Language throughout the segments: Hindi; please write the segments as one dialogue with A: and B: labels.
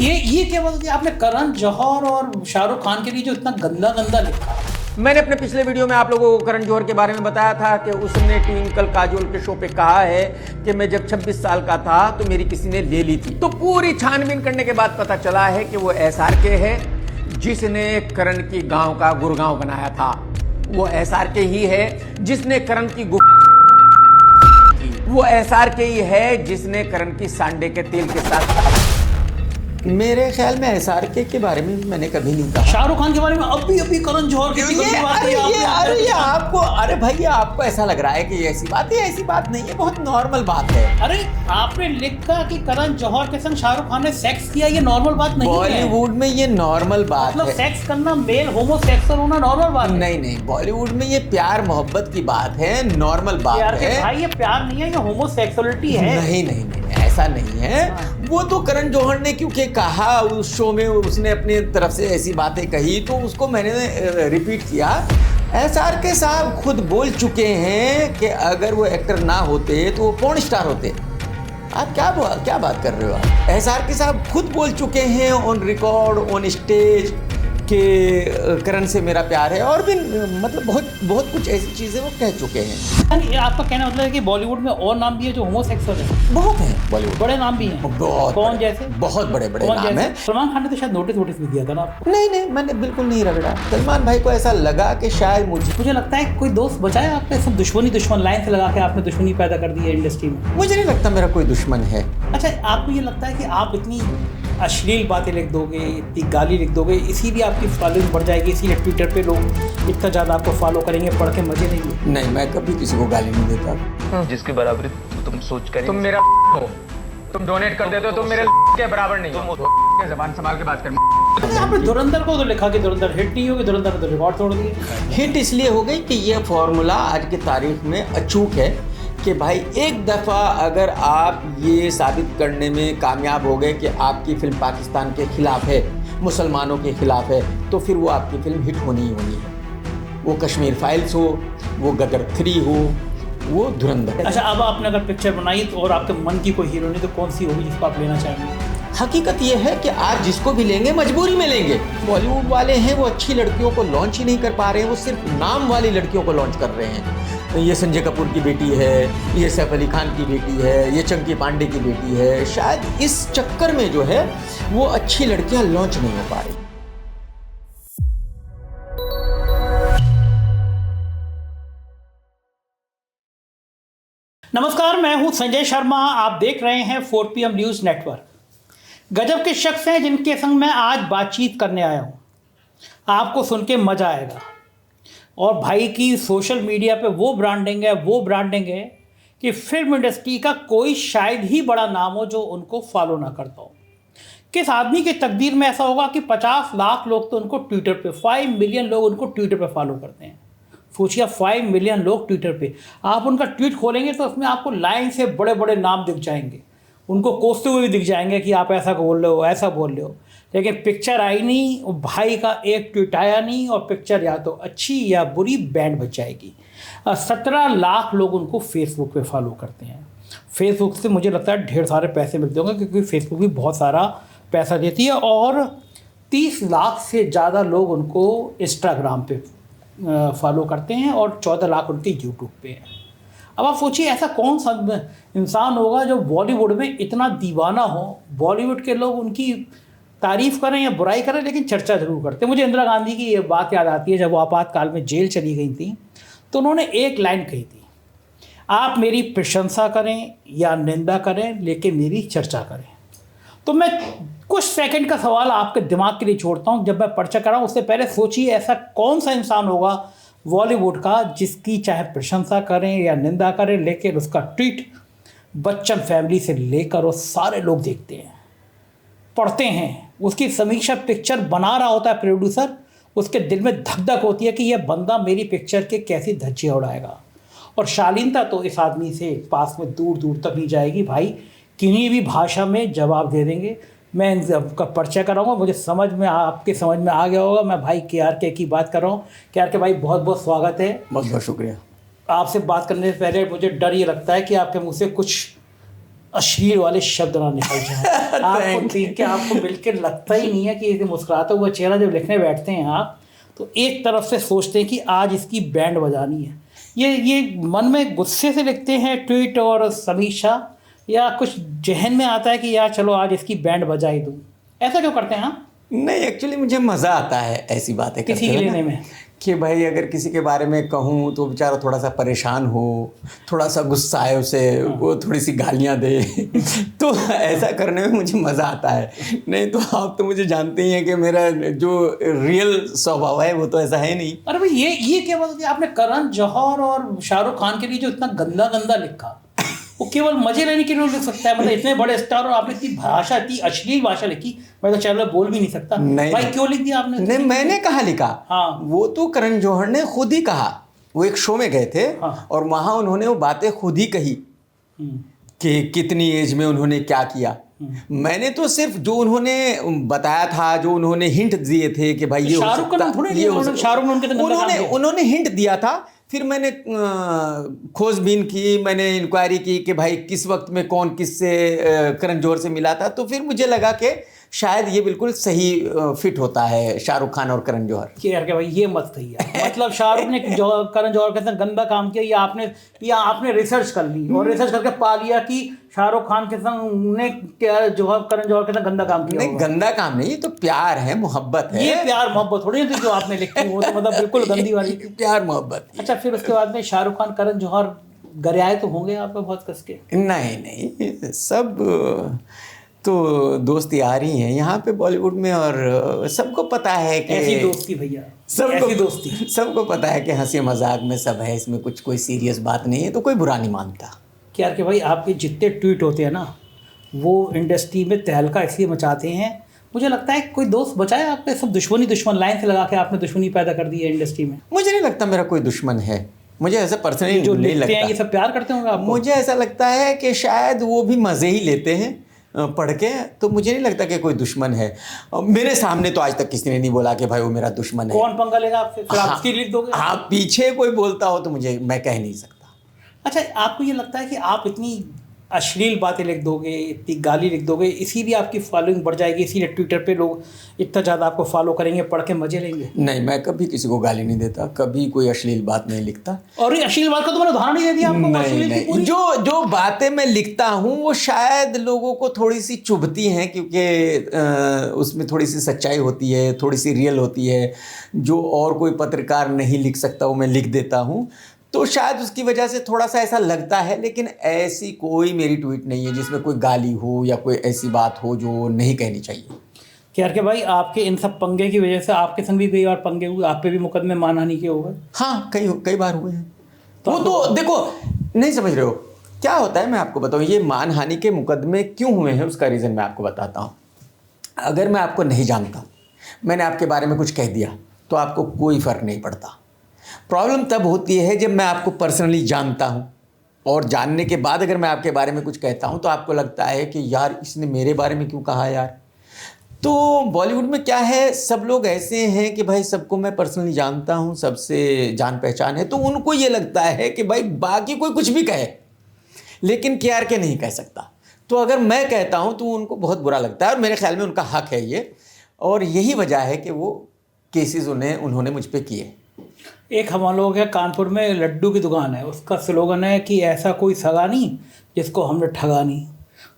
A: ये क्या बात होती है, आपने करण जौहर और शाहरुख खान के लिए जो इतना गंदा गंदा लिखा।
B: मैंने अपने पिछले वीडियो में आप लोगों को करण जौहर के बारे में बताया था कि उसने ट्विंकल काजोल के शो पे कहा है कि मैं जब 26 साल का था तो मेरी किसी ने ले ली थी। तो पूरी छानबीन करने के बाद पता चला है कि वो SRK है जिसने करण की गांव का गुरगांव बनाया था। वो SRK ही है जिसने करण की वो SRK ही है जिसने करण की सांडे के तेल के साथ। मेरे ख्याल में SRK के बारे में मैंने कभी नहीं कहा।
A: शाहरुख खान के बारे में अभी करण जौहर की
B: आपको अरे भाई आपको ऐसा लग रहा है कि ऐसी बात है? ऐसी बात नहीं है, बहुत नॉर्मल बात है।
A: अरे आपने लिखा कि करण जौहर के संग शाहरुख खान ने सेक्स किया, ये नॉर्मल बात नहीं है।
B: बॉलीवुड में ये नॉर्मल बात
A: मतलब
B: है।
A: सेक्स करना, मेल होमोसेक्सुअल होना नॉर्मल बात है।
B: नहीं, बॉलीवुड में ये प्यार मोहब्बत की बात है, नॉर्मल बात है।
A: भाई ये प्यार नहीं है, ये होमोसेक्सुअलिटी है।
B: नहीं, ऐसा नहीं है। वो तो करण जौहर ने क्योंकि कहा उस शो में, उसने अपनी तरफ से ऐसी बातें कही तो उसको मैंने रिपीट किया। SRK साहब खुद बोल चुके हैं कि अगर वो एक्टर ना होते तो वो पोर्न स्टार होते। आप क्या बात कर रहे हो आप? SRK साहब खुद बोल चुके हैं ऑन रिकॉर्ड, ऑन स्टेज कि करण से मेरा प्यार है, और भी मतलब बहुत कुछ ऐसी चीजें वो कह चुके हैं।
A: ये आपका कहना मतलब है कि बॉलीवुड में और नाम भी है जो होमोसेक्सुअल है?
B: बहुत है बॉलीवुड,
A: बड़े नाम भी हैं। कौन जैसे?
B: बहुत बड़े नाम है।
A: सलमान खान ने तो शायद नोटिस भी दिया था ना आपको?
B: नहीं, मैंने बिल्कुल नहीं रगड़ा। सलमान भाई को ऐसा लगा कि शायद मुझे
A: लगता है कोई दोस्त बचाया आपने, सब दुश्मन लाइन से लगा के आपने दुश्मनी पैदा कर दी है इंडस्ट्री में।
B: मुझे नहीं लगता मेरा कोई दुश्मन है।
A: अच्छा, आपको ये लगता है कि आप इतनी अश्लील बातें लिख दोगे, इतनी गाली लिख दोगे, इसीलिए आपकी फॉलोइंग बढ़ जाएगी, इसीलिए ट्विटर पे लोग इतना ज़्यादा आपको फॉलो करेंगे, पढ़ के मजे लेंगे?
B: नहीं, मैं कभी किसी को गाली नहीं देता।
C: जिसके बराबरी तुम सोच कर,
D: तुम मेरा हो, तुम डोनेट कर देते हो, तुम मेरे के बराबर नहीं हो। ज़बान संभाल के बात कर।
A: आपने धुरंधर को तो लिखा कि धुरंधर हिट नहीं होगी, धुरंधर ने तो रिकॉर्ड तोड़ दिए।
B: हिट इसलिए हो गई कि ये फॉर्मूला आज की तारीख में अचूक है कि भाई एक दफ़ा अगर आप ये साबित करने में कामयाब हो गए कि आपकी फिल्म पाकिस्तान के खिलाफ है, मुसलमानों के खिलाफ है, तो फिर वो आपकी फिल्म हिट होनी ही होनी है। वो कश्मीर फाइल्स हो, वो गदर 3 हो, वो धुरंधर।
A: अच्छा, अब आपने अगर पिक्चर बनाई तो और आपके मन की कोई हीरो नहीं, तो कौन सी होगी जिसको आप लेना चाहेंगे?
B: हकीकत ये है कि आज जिसको भी लेंगे मजबूरी में लेंगे। बॉलीवुड वाले हैं वो अच्छी लड़कियों को लॉन्च ही नहीं कर पा रहे हैं, वो सिर्फ नाम वाली लड़कियों को लॉन्च कर रहे हैं। ये संजय कपूर की बेटी है, ये सैफ अली खान की बेटी है, ये चंकी पांडे की बेटी है। शायद इस चक्कर में जो है वो अच्छी लड़कियां लॉन्च नहीं हो पा रही।
A: नमस्कार, मैं हूं संजय शर्मा, आप देख रहे हैं 4PM न्यूज़ नेटवर्क। गजब के शख्स हैं जिनके संग मैं आज बातचीत करने आया हूं, आपको सुन के मज़ा आएगा। और भाई की सोशल मीडिया पे वो ब्रांडिंग है कि फिल्म इंडस्ट्री का कोई शायद ही बड़ा नाम हो जो उनको फॉलो ना करता हो। किस आदमी की तकदीर में ऐसा होगा कि 50 लाख लोग तो उनको ट्विटर पे, 5 मिलियन लोग उनको ट्विटर पे फॉलो करते हैं। सोचिए, 5 मिलियन लोग ट्विटर पे, आप उनका ट्वीट खोलेंगे तो उसमें आपको लाइन से बड़े बड़े नाम दिख जाएंगे, उनको कोसते हुए भी दिख जाएंगे कि आप ऐसा बोल रहे हो, ऐसा बोल रहे हो। लेकिन पिक्चर आई नहीं, वो भाई का एक ट्वीट आया नहीं, और पिक्चर या तो अच्छी या बुरी बैंड बच जाएगी। 17 लाख लोग उनको फेसबुक पे फॉलो करते हैं। फेसबुक से मुझे लगता है ढेर सारे पैसे मिलते होंगे, क्योंकि फेसबुक भी बहुत सारा पैसा देती है। और 30 लाख से ज़्यादा लोग उनको इंस्टाग्राम पे फॉलो करते हैं, और 14 लाख उनके यूट्यूब पे हैं। अब आप सोचिए, ऐसा कौन सा इंसान होगा जो बॉलीवुड में इतना दीवाना हो, बॉलीवुड के लोग उनकी तारीफ़ करें या बुराई करें, लेकिन चर्चा ज़रूर करते हैं। मुझे इंदिरा गांधी की ये बात याद आती है, जब वो आपातकाल में जेल चली गई थी तो उन्होंने एक लाइन कही थी, आप मेरी प्रशंसा करें या निंदा करें, लेकिन मेरी चर्चा करें। तो मैं कुछ सेकंड का सवाल आपके दिमाग के लिए छोड़ता हूँ। जब मैं पर्चा कराऊँ उससे पहले सोचिए, ऐसा कौन सा इंसान होगा बॉलीवुड का जिसकी चाहे प्रशंसा करें या निंदा करें, लेकिन उसका ट्वीट बच्चन फैमिली से लेकर वो सारे लोग देखते हैं, पढ़ते हैं। उसकी समीक्षा पिक्चर बना रहा होता है प्रोड्यूसर, उसके दिल में धक धक होती है कि यह बंदा मेरी पिक्चर के कैसी धज्जियाँ उड़ाएगा। और शालीनता तो इस आदमी से पास में दूर दूर तक नहीं जाएगी। भाई किन्हीं भी भाषा में जवाब दे देंगे। मैं इनका पर्चा कराऊंगा, मुझे आपके समझ में आ गया होगा। मैं भाई KRK की बात कर रहा हूँ। KRK भाई, बहुत बहुत स्वागत है।
B: बहुत बहुत शुक्रिया।
A: आपसे बात करने से पहले मुझे डर ये लगता है कि आपके मुँह से कुछ अश्लील वाले शब्द ना निकल जाए। आपको देख के आपको बिल्कुल लगता ही नहीं है कि ये मुस्कुराता हुआ चेहरा जब लिखने बैठते हैं आप, तो एक तरफ से सोचते हैं कि आज इसकी बैंड बजानी है। ये मन में गुस्से से लिखते हैं ट्वीट और समीक्षा, या कुछ जहन में आता है कि यार चलो आज इसकी बैंड बजा ही दूँ? ऐसा क्यों करते हैं आप?
B: नहीं, एक्चुअली मुझे मज़ा आता है ऐसी बातें
A: किसी के लेने में
B: कि भाई अगर किसी के बारे में कहूँ तो बेचारा थोड़ा सा परेशान हो, थोड़ा सा गुस्सा है उसे, वो थोड़ी सी गालियाँ दे तो ऐसा करने में मुझे मज़ा आता है। नहीं तो आप तो मुझे जानते ही हैं कि मेरा जो रियल स्वभाव है वो तो ऐसा है नहीं।
A: अरे भाई ये क्या बात होती है? आपने करण जौहर और शाहरुख खान के लिए जो इतना गंदा गंदा लिखा, वो केवल मजे लेने के लिए लिख सकता है? मतलब इतने बड़े स्टार और आपने इतनी भाषा, इतनी अश्लील भाषा लिखी, मैं तो चैनल बोल भी नहीं सकता।
B: नहीं
A: भाई क्यों लिख दिया आपने?
B: नहीं, मैंने कहा लिखा?
A: हाँ,
B: वो तो करण जौहर ने खुद ही कहा। वो एक शो में गए थे,
A: हाँ,
B: और वहाँ उन्होंने वो बातें खुद ही कही कि कितनी एज में उन्होंने क्या किया। मैंने तो सिर्फ जो उन्होंने बताया था, जो उन्होंने हिंट दिए थे कि भाई ये हो
A: शाहरुख
B: सकता,
A: ये हो सकता, शाहरुख ने उनके
B: उन्होंने हिंट दिया था। फिर मैंने खोजबीन की, मैंने इंक्वायरी की कि भाई किस वक्त में कौन किससे करण जौहर से मिला था, तो फिर मुझे लगा कि शायद ये बिल्कुल सही फिट होता है शाहरुख खान और करण जौहर।
A: कि यार के भाई ये मत कहिए, मतलब शाहरुख ने करण जौहर के साथ गंदा काम किया, या आपने रिसर्च कर ली और रिसर्च करके पा लिया कि शाहरुख खान के संग ने करण जौहर के साथ गंदा काम किया?
B: नहीं, गंदा काम नहीं, ये तो प्यार है, मोहब्बत है।
A: ये प्यार मोहब्बत थोड़ी है जो आपने लिखी, वो तो मतलब बिल्कुल गंदी वाली
B: प्यार मोहब्बत।
A: अच्छा, फिर उसके बाद में शाहरुख खान करण जौहर गरियाए तो होंगे आपको बहुत कस के?
B: नहीं, सब तो दोस्त यार ही हैं यहाँ पे बॉलीवुड में, और सबको पता है कि
A: ऐसी दोस्ती भैया, ऐसी दोस्ती
B: सबको पता है कि हंसी मजाक में सब है, इसमें कुछ कोई सीरियस बात नहीं है, तो कोई बुरा नहीं मानता।
A: क्या कि भाई आपके जितने ट्वीट होते हैं ना, वो इंडस्ट्री में तहलका इसलिए मचाते हैं, मुझे लगता है कोई दोस्त बचाए आपके, सब दुश्मन लाइन से लगा के आपने दुश्मनी पैदा कर दी है इंडस्ट्री में।
B: मुझे नहीं लगता मेरा कोई दुश्मन है, मुझे ऐसा पर्सनली
A: जो
B: नहीं
A: लिखते हैं
B: लगता।
A: ये सब प्यार करते होंगे आपको?
B: मुझे ऐसा लगता है कि शायद वो भी मज़े ही लेते हैं पढ़ के, तो मुझे नहीं लगता कि कोई दुश्मन है। मेरे सामने तो आज तक किसी ने नहीं बोला कि भाई वो मेरा दुश्मन है।
A: कौन पंगा लेगा आपसे? फिर आप उसकी लिख दोगे?
B: हाँ, पीछे कोई बोलता हो तो मैं कह नहीं सकता।
A: अच्छा, आपको ये लगता है कि आप इतनी अश्लील बातें लिख दोगे, इतनी गाली लिख दोगे, इसीलिए आपकी फॉलोइंग बढ़ जाएगी, इसीलिए ट्विटर पे लोग इतना ज़्यादा आपको फॉलो करेंगे, पढ़ के मजे लेंगे?
B: नहीं, मैं कभी किसी को गाली नहीं देता, कभी कोई अश्लील बात नहीं लिखता।
A: और ये अश्लील बात का तो मैंने उदाहरण ही दे दिया आपको।
B: नहीं, जो बातें मैं लिखता हूँ वो शायद लोगों को थोड़ी सी चुभती हैं, क्योंकि उसमें थोड़ी सी सच्चाई होती है, थोड़ी सी रियल होती है, जो और कोई पत्रकार नहीं लिख सकता वो मैं लिख देता हूँ, तो शायद उसकी वजह से थोड़ा सा ऐसा लगता है। लेकिन ऐसी कोई मेरी ट्वीट नहीं है जिसमें कोई गाली हो या कोई ऐसी बात हो जो नहीं कहनी चाहिए।
A: क्या के भाई आपके इन सब पंगे की वजह से आपके संग भी कई बार पंगे हुए, आप पे भी मुकदमे मानहानि के हो गए?
B: हाँ, कई बार हुए हैं। वो तो देखो, नहीं समझ रहे हो क्या होता है, मैं आपको बताऊँ, ये मानहानि के मुकदमे क्यों हुए हैं उसका रीज़न मैं आपको बताता हूँ। अगर मैं आपको नहीं जानता, मैंने आपके बारे में कुछ कह दिया, तो आपको कोई फ़र्क नहीं पड़ता। प्रॉब्लम तब होती है जब मैं आपको पर्सनली जानता हूँ, और जानने के बाद अगर मैं आपके बारे में कुछ कहता हूँ तो आपको लगता है कि यार इसने मेरे बारे में क्यों कहा यार। तो बॉलीवुड में क्या है, सब लोग ऐसे हैं कि भाई सबको मैं पर्सनली जानता हूँ, सबसे जान पहचान है, तो उनको ये लगता है कि भाई बाकी कोई कुछ भी कहे लेकिन KRK नहीं कह सकता। तो अगर मैं कहता हूँ तो उनको बहुत बुरा लगता है, और मेरे ख्याल में उनका हक है ये, और यही वजह है कि वो केसेस उन्होंने मुझ पर किए।
A: एक हम लोग है कानपुर में लड्डू की दुकान है, उसका स्लोगन है कि ऐसा कोई सगा नहीं जिसको हमने ठगा नहीं।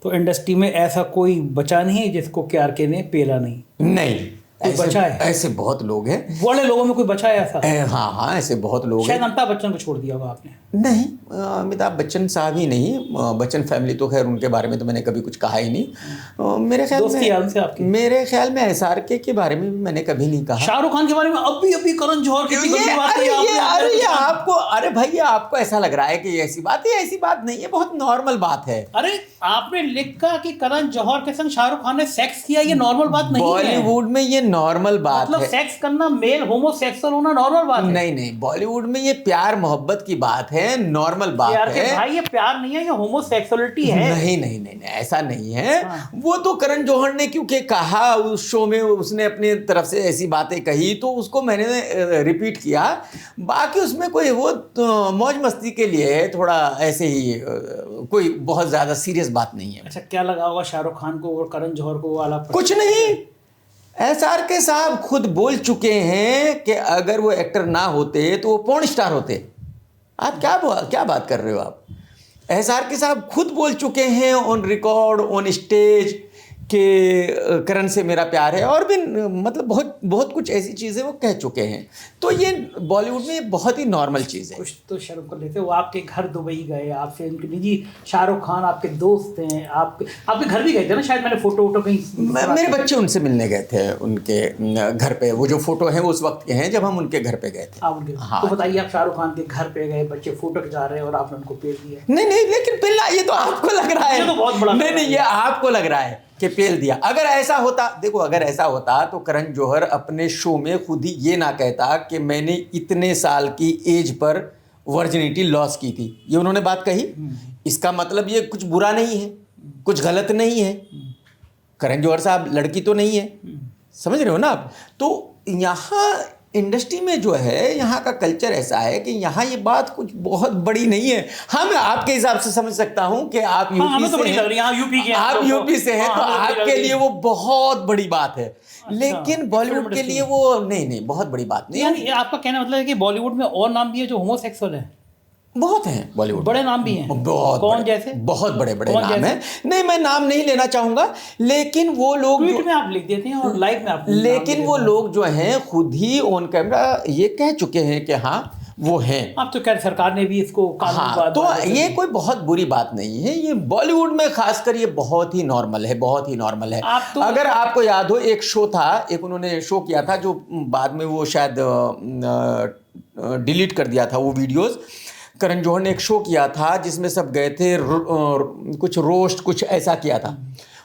A: तो इंडस्ट्री में ऐसा कोई बचा नहीं जिसको KRK ने पेला नहीं। कोई बचा है?
B: ऐसे बहुत लोग हैं,
A: बड़े लोगों में कोई बचा है ऐसा?
B: हाँ, ऐसे बहुत लोग हैं।
A: शायद अमिताभ बच्चन को छोड़ दिया होगा आपने।
B: नहीं, अमिताभ बच्चन साहब ही नहीं, बच्चन फैमिली तो खैर उनके बारे में तो मैंने कभी कुछ कहा ही नहीं। मेरे ख्याल
A: दोस्ती है उनसे आपकी?
B: मेरे ख्याल में SRK के बारे में भी मैंने कभी नहीं कहा।
A: शाहरुख खान के बारे में अभी करण जौहर की बात
B: अरे आपको, अरे भैया आपको ऐसा लग रहा है कि ऐसी बात है, ऐसी बात नहीं है, बहुत नॉर्मल बात है।
A: अरे आपने लिखा कि करण जौहर के संग शाहरुख खान ने सेक्स किया, ये नॉर्मल बात नहीं है।
B: बॉलीवुड में ये नॉर्मल बात
A: मतलब
B: है।
A: सेक्स करना, मेल होमोसेक्सुअल होना नॉर्मल बात है?
B: नहीं नहीं, बॉलीवुड में ये प्यार मोहब्बत की बात है, नॉर्मल बात
A: यार के
B: है।
A: भाई, ये प्यार नहीं है, ये होमोसेक्सुअलिटी है।
B: नहीं नहीं नहीं नहीं, ऐसा नहीं है।
A: हाँ।
B: वो तो करण जौहर ने क्योंकि कहा उस शो में, उसने अपनी तरफ से ऐसी बातें कही तो उसको मैंने रिपीट किया। बाकी उसमें कोई वो तो मौज मस्ती के लिए है, थोड़ा ऐसे ही, कोई बहुत ज़्यादा सीरियस बात नहीं है।
A: अच्छा, क्या लगा होगा शाहरुख खान को और करण जौहर को वाला?
B: कुछ नहीं, SRK साहब खुद बोल चुके हैं कि अगर वो एक्टर ना होते तो वो पोर्न स्टार होते। आप क्या बात कर रहे हो आप? SRK साहब खुद बोल चुके हैं ऑन रिकॉर्ड, ऑन स्टेज, कि करण से मेरा प्यार है, और भी मतलब बहुत बहुत कुछ ऐसी चीज़ें वो कह चुके हैं। तो ये बॉलीवुड में बहुत ही नॉर्मल चीज़ है।
A: कुछ तो शर्म कर लेते। वो आपके घर दुबई गए, आपसे उनके निजी, शाहरुख खान आपके दोस्त हैं, आपके घर भी गए थे ना शायद? मैंने फोटो कहीं,
B: मेरे बच्चे उनसे मिलने गए थे उनके घर पे। वो जो फोटो है वो उस वक्त के हैं जब हम उनके घर पे गए थे।
A: आप उनके,
B: हाँ।
A: तो बताइए, आप शाहरुख खान के घर पे गए, बच्चे फोटो खिंचा रहे हैं और आपने उनको पेल दिया?
B: नहीं नहीं, लेकिन पिल्ला, ये तो आपको लग रहा है।
A: ये तो बहुत बड़ा
B: नहीं नहीं, ये आपको लग रहा है कि पेल दिया। अगर ऐसा होता, देखो अगर ऐसा होता तो करण जौहर अपने शो में खुद ही ये ना कहता कि मैंने इतने साल की एज पर वर्जिनिटी लॉस की थी। ये उन्होंने बात कही, इसका मतलब ये कुछ बुरा नहीं है, कुछ गलत नहीं है। करण जौहर साहब लड़की तो नहीं है, समझ रहे हो ना आप? तो यहाँ इंडस्ट्री में जो है, यहाँ का कल्चर ऐसा है कि यहाँ ये बात कुछ बहुत बड़ी नहीं है। हाँ, मैं आपके हिसाब से समझ सकता हूँ कि आप
A: हाँ, हमें तो
B: यूपी
A: बड़ी
B: से
A: लग रही है, हाँ, यूपी के
B: हैं, आप यूपी से हैं,
A: हाँ,
B: तो
A: हमें तो बड़ी लग
B: आपके
A: रही
B: लिए
A: है।
B: वो बहुत बड़ी बात है। लेकिन
A: फिल्म
B: बॉलीवुड के
A: इंडस्ट्री
B: लिए
A: में।
B: वो नहीं, बहुत बड़ी बात नहीं
A: यानी
B: है।
A: ये आपका कहना मतलब है कि बॉलीवुड में और नाम भी है जो होमोसेक्सुअल है?
B: बहुत हैं बॉलीवुड,
A: बड़े नाम भी हैं?
B: बहुत
A: कौन
B: बड़े,
A: जैसे?
B: बहुत बड़े बड़े
A: कौन
B: नाम
A: जैसे?
B: हैं। नहीं, मैं नाम नहीं लेना चाहूँगा, लेकिन वो लोग
A: ट्वीट में आप लिख देते हैं और लाइव में आप नाम
B: लेकिन
A: लिख
B: वो
A: देते हैं।
B: लोग जो हैं खुद ही ऑन कैमरा ये कह चुके हैं कि हाँ वो हैं।
A: अब तो खैर सरकार ने भी इसको कानून
B: हाँ, तो ये कोई बहुत बुरी बात नहीं है। ये बॉलीवुड में खासकर ये बहुत ही नॉर्मल है, बहुत ही नॉर्मल है।
A: आप तो,
B: अगर आपको याद हो, एक शो था, एक उन्होंने शो किया था जो बाद में वो शायद डिलीट कर दिया था वो वीडियोस। करण जौहर ने एक शो किया था जिसमें सब गए थे, कुछ रोस्ट कुछ ऐसा किया था,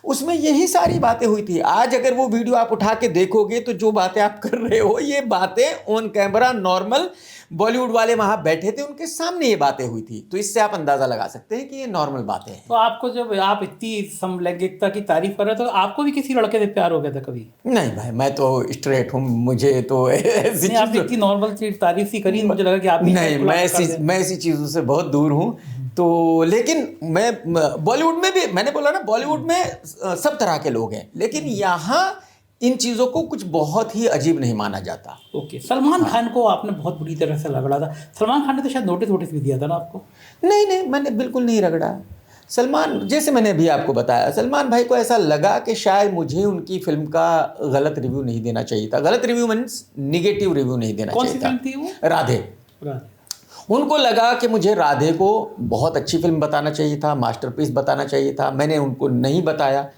B: उसमें यही सारी बातें हुई थी। आज अगर वो वीडियो आप उठा के देखोगे तो जो बातें आप कर रहे हो, ये बातें ऑन कैमरा नॉर्मल, बॉलीवुड वाले वहाँ बैठे थे, उनके सामने ये बातें हुई थी। तो इससे आप अंदाज़ा लगा सकते हैं कि ये नॉर्मल बातें हैं।
A: तो आपको, जब आप इतनी समलैंगिकता की तारीफ कर रहे हो, तो आपको भी किसी लड़के से प्यार हो गया था कभी?
B: नहीं भाई, मैं तो स्ट्रेट हूँ, मुझे तो ऐसी
A: नहीं, आपने इतनी नॉर्मल तारीफ सी करी, मुझे लगा कि आप भी
B: नहीं, मैं ऐसी चीज़ों से बहुत दूर हूँ। तो लेकिन मैं बॉलीवुड में भी, मैंने बोला ना, बॉलीवुड में सब तरह के लोग हैं, लेकिन यहाँ इन चीज़ों को कुछ बहुत ही अजीब नहीं माना जाता।
A: ओके। सलमान खान को आपने बहुत बुरी तरह से रगड़ा था। सलमान खान ने तो शायद नोटिस भी दिया था ना आपको?
B: नहीं नहीं, मैंने बिल्कुल नहीं रगड़ा सलमान। जैसे मैंने अभी आपको बताया, सलमान भाई को ऐसा लगा कि शायद मुझे उनकी फिल्म का गलत रिव्यू नहीं देना चाहिए था। गलत रिव्यू मीन्स निगेटिव रिव्यू नहीं देना चाहिए था।
A: कौन सी फिल्म थी वो?
B: राधे। उनको लगा कि मुझे राधे को बहुत अच्छी फिल्म बताना चाहिए था, मास्टरपीस बताना चाहिए था। मैंने उनको नहीं बताया,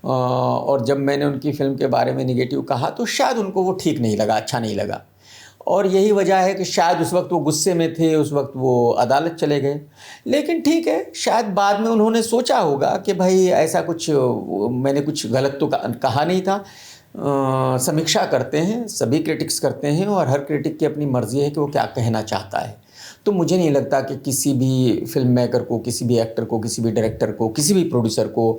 B: और जब मैंने उनकी फ़िल्म के बारे में निगेटिव कहा तो शायद उनको वो ठीक नहीं लगा, अच्छा नहीं लगा। और यही वजह है कि शायद उस वक्त वो गुस्से में थे, उस वक्त वो अदालत चले गए। लेकिन ठीक है, शायद बाद में उन्होंने सोचा होगा कि भाई ऐसा कुछ, मैंने कुछ गलत तो कहा नहीं था। समीक्षा करते हैं, सभी क्रिटिक्स करते हैं, और हर क्रिटिक की अपनी मर्ज़ी है कि वो क्या कहना चाहता है। तो मुझे नहीं लगता कि किसी भी फिल्म मेकर को, किसी भी एक्टर को, किसी भी डायरेक्टर को, किसी भी प्रोड्यूसर को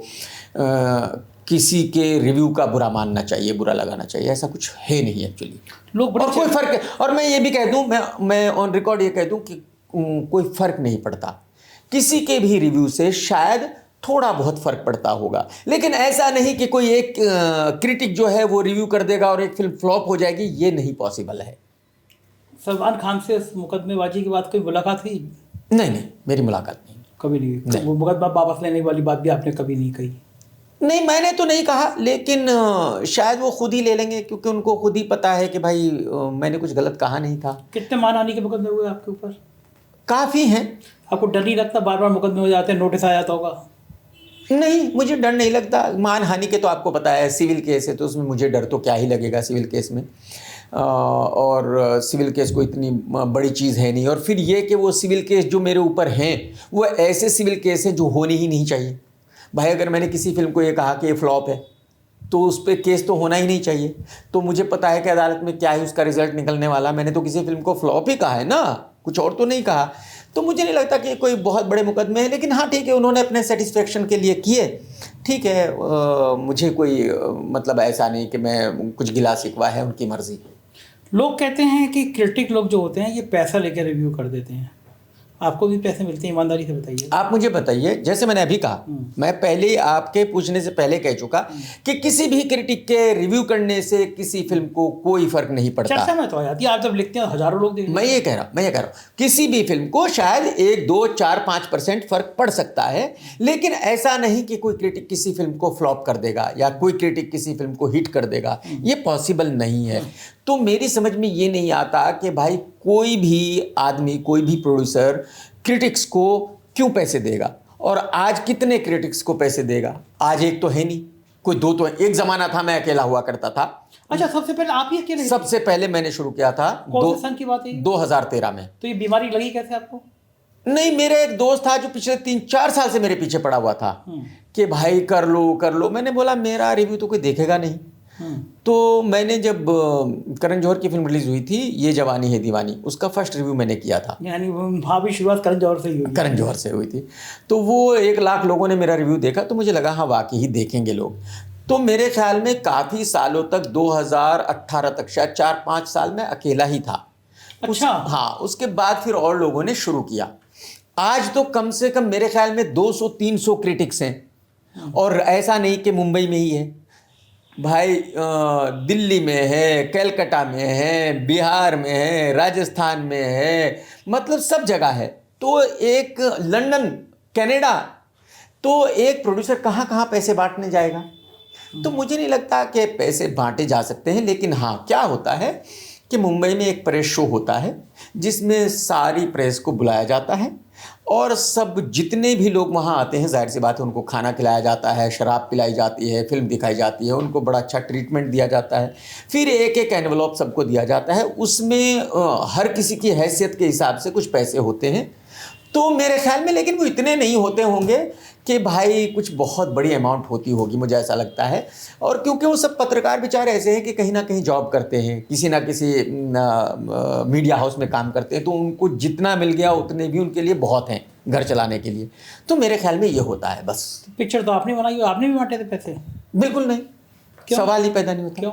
B: किसी के रिव्यू का बुरा मानना चाहिए, बुरा लगाना चाहिए। ऐसा कुछ है नहीं एक्चुअली।
A: लोग
B: और कोई फ़र्क, और मैं ये भी कह दूं, मैं ऑन रिकॉर्ड ये कह दूं कि कोई फ़र्क नहीं पड़ता। किसी के भी रिव्यू से शायद थोड़ा बहुत फ़र्क पड़ता होगा, लेकिन ऐसा नहीं कि कोई एक क्रिटिक जो है वो रिव्यू कर देगा और एक फिल्म फ्लॉप हो जाएगी। ये नहीं पॉसिबल है।
A: सलमान खान से इस मुकदमेबाजी के बाद कोई मुलाकात हुई?
B: नहीं, मेरी मुलाकात नहीं,
A: कभी नहीं। वो मुकदमा वापस लेने वाली बात भी आपने कभी नहीं कही?
B: नहीं, मैंने तो नहीं कहा, लेकिन शायद वो खुद ही ले लेंगे, क्योंकि उनको खुद ही पता है कि भाई मैंने कुछ गलत कहा नहीं था।
A: कितने मानहानि के मुकदमे हुए आपके ऊपर?
B: काफ़ी हैं।
A: आपको डर नहीं लगता बार बार मुकदमे हो जाते हैं, नोटिस आ जाता होगा?
B: नहीं, मुझे डर नहीं लगता। मानहानि के तो आपको पता है, सिविल केस है, तो उसमें मुझे डर तो क्या ही लगेगा सिविल केस में। और सिविल केस कोई इतनी बड़ी चीज़ है नहीं। और फिर ये कि वो सिविल केस जो मेरे ऊपर हैं वो ऐसे सिविल केस हैं जो होने ही नहीं चाहिए। भाई, अगर मैंने किसी फिल्म को ये कहा कि ये फ्लॉप है, तो उस पर केस तो होना ही नहीं चाहिए। तो मुझे पता है कि अदालत में क्या है उसका रिजल्ट निकलने वाला। मैंने तो किसी फिल्म को फ्लॉप ही कहा है ना, कुछ और तो नहीं कहा। तो मुझे नहीं लगता कि कोई बहुत बड़े मुकदमे हैं, लेकिन हाँ ठीक है, उन्होंने अपने सेटिस्फेक्शन के लिए किए, ठीक है। मुझे कोई मतलब ऐसा नहीं कि मैं कुछ गिला शिकवा है, उनकी मर्जी।
A: लोग कहते हैं कि क्रिटिक लोग जो होते हैं ये पैसा लेकर रिव्यू कर देते हैं, आपको भी पैसे मिलते हैं? ईमानदारी से बताइए।
B: आप मुझे बताइए, जैसे मैंने अभी कहा, मैं पहले आपके पूछने से पहले कह चुका कि किसी भी क्रिटिक के रिव्यू करने से किसी फिल्म को कोई फर्क नहीं पड़ता।
A: चर्चा में तो आ जाती है, आप जब लिखते हैं हजारों लोग देखते हैं।
B: मैं ये कह रहा हूँ किसी भी फिल्म को शायद 1, 2, 4, 5% फर्क पड़ सकता है, लेकिन ऐसा नहीं कि कोई क्रिटिक किसी फिल्म को फ्लॉप कर देगा या कोई क्रिटिक किसी फिल्म को हिट कर देगा। ये पॉसिबल नहीं है। तो मेरी समझ में ये नहीं आता कि भाई कोई भी आदमी, कोई भी प्रोड्यूसर क्रिटिक्स को क्यों पैसे देगा, और आज कितने क्रिटिक्स को पैसे देगा। आज एक तो है नहीं, कोई दो तो है। एक ज़माना था मैं अकेला हुआ करता था।
A: अच्छा, सबसे पहले आप ही अकेले?
B: सबसे पहले मैंने शुरू किया था
A: कौन से सन की बात है?
B: 2013 में।
A: तो ये बीमारी लगी कैसे आपको?
B: नहीं, मेरा एक दोस्त था जो पिछले 3-4 साल से मेरे पीछे पड़ा हुआ था कि भाई कर लो। मैंने बोला मेरा रिव्यू तो कोई देखेगा नहीं। तो मैंने जब करण जौहर की फिल्म रिलीज हुई थी, ये जवानी है दीवानी, उसका फर्स्ट रिव्यू मैंने किया था।
A: यानी वहाँ भी शुरुआत करण जौहर से ही हुई?
B: करण जौहर से हुई थी। तो वो 1 लाख लोगों ने मेरा रिव्यू देखा, तो मुझे लगा हाँ वाकई ही देखेंगे लोग। तो मेरे ख्याल में काफ़ी सालों तक 2018 तक शायद 4-5 साल में अकेला ही था।
A: अच्छा।
B: हाँ, उसके बाद फिर और लोगों ने शुरू किया। आज तो कम से कम मेरे ख्याल में 200-300 क्रिटिक्स हैं, और ऐसा नहीं कि मुंबई में ही है भाई, दिल्ली में है, कलकत्ता में है, बिहार में है, राजस्थान में है, मतलब सब जगह है। तो एक लंदन, कनाडा, तो एक प्रोड्यूसर कहाँ कहाँ पैसे बांटने जाएगा। तो मुझे नहीं लगता कि पैसे बांटे जा सकते हैं। लेकिन हाँ, क्या होता है कि मुंबई में एक प्रेस शो होता है जिसमें सारी प्रेस को बुलाया जाता है, और सब जितने भी लोग वहाँ आते हैं, जाहिर सी बात है उनको खाना खिलाया जाता है, शराब पिलाई जाती है, फिल्म दिखाई जाती है, उनको बड़ा अच्छा ट्रीटमेंट दिया जाता है। फिर एक एक एनवलॉप सबको दिया जाता है, उसमें हर किसी की हैसियत के हिसाब से कुछ पैसे होते हैं। तो मेरे ख्याल में, लेकिन वो इतने नहीं होते होंगे कि भाई कुछ बहुत बड़ी अमाउंट होती होगी, मुझे ऐसा लगता है। और क्योंकि वो सब पत्रकार बेचारे ऐसे हैं कि कहीं ना कहीं जॉब करते हैं, किसी ना किसी मीडिया हाउस में काम करते हैं, तो उनको जितना मिल गया उतने भी उनके लिए बहुत हैं घर चलाने के लिए। तो मेरे ख्याल में ये होता है बस।
A: पिक्चर तो आपने बनाई, आपने भी बांटे थे पैसे?
B: बिल्कुल नहीं, सवाल ही पैदा नहीं होता।
A: क्यों?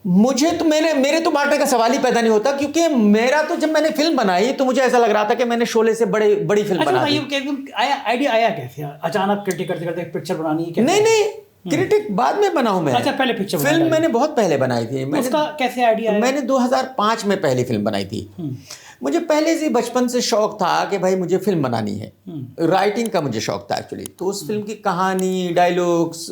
B: मुझे तो मेरे तो बांटने का सवाल ही पैदा नहीं होता, क्योंकि मेरा तो जब मैंने फिल्म बनाई तो मुझे ऐसा लग रहा था कि मैंने शोले से बड़ी फिल्म बना दी।
A: आइडिया आया कैसे? अचानक क्रिटिक करते करते पिक्चर बनानी है?
B: नहीं, क्रिटिक बाद में बनाऊं मैं।
A: अच्छा, पहले पिक्चर
B: फिल्म मैंने बहुत पहले बनाई थी।
A: उसका कैसे आइडिया आया?
B: मैंने 2005 में पहली फिल्म बनाई थी। मुझे पहले से बचपन से शौक था कि भाई मुझे फिल्म बनानी है। राइटिंग का मुझे शौक था एक्चुअली। तो उस फिल्म की कहानी, डायलॉग्स,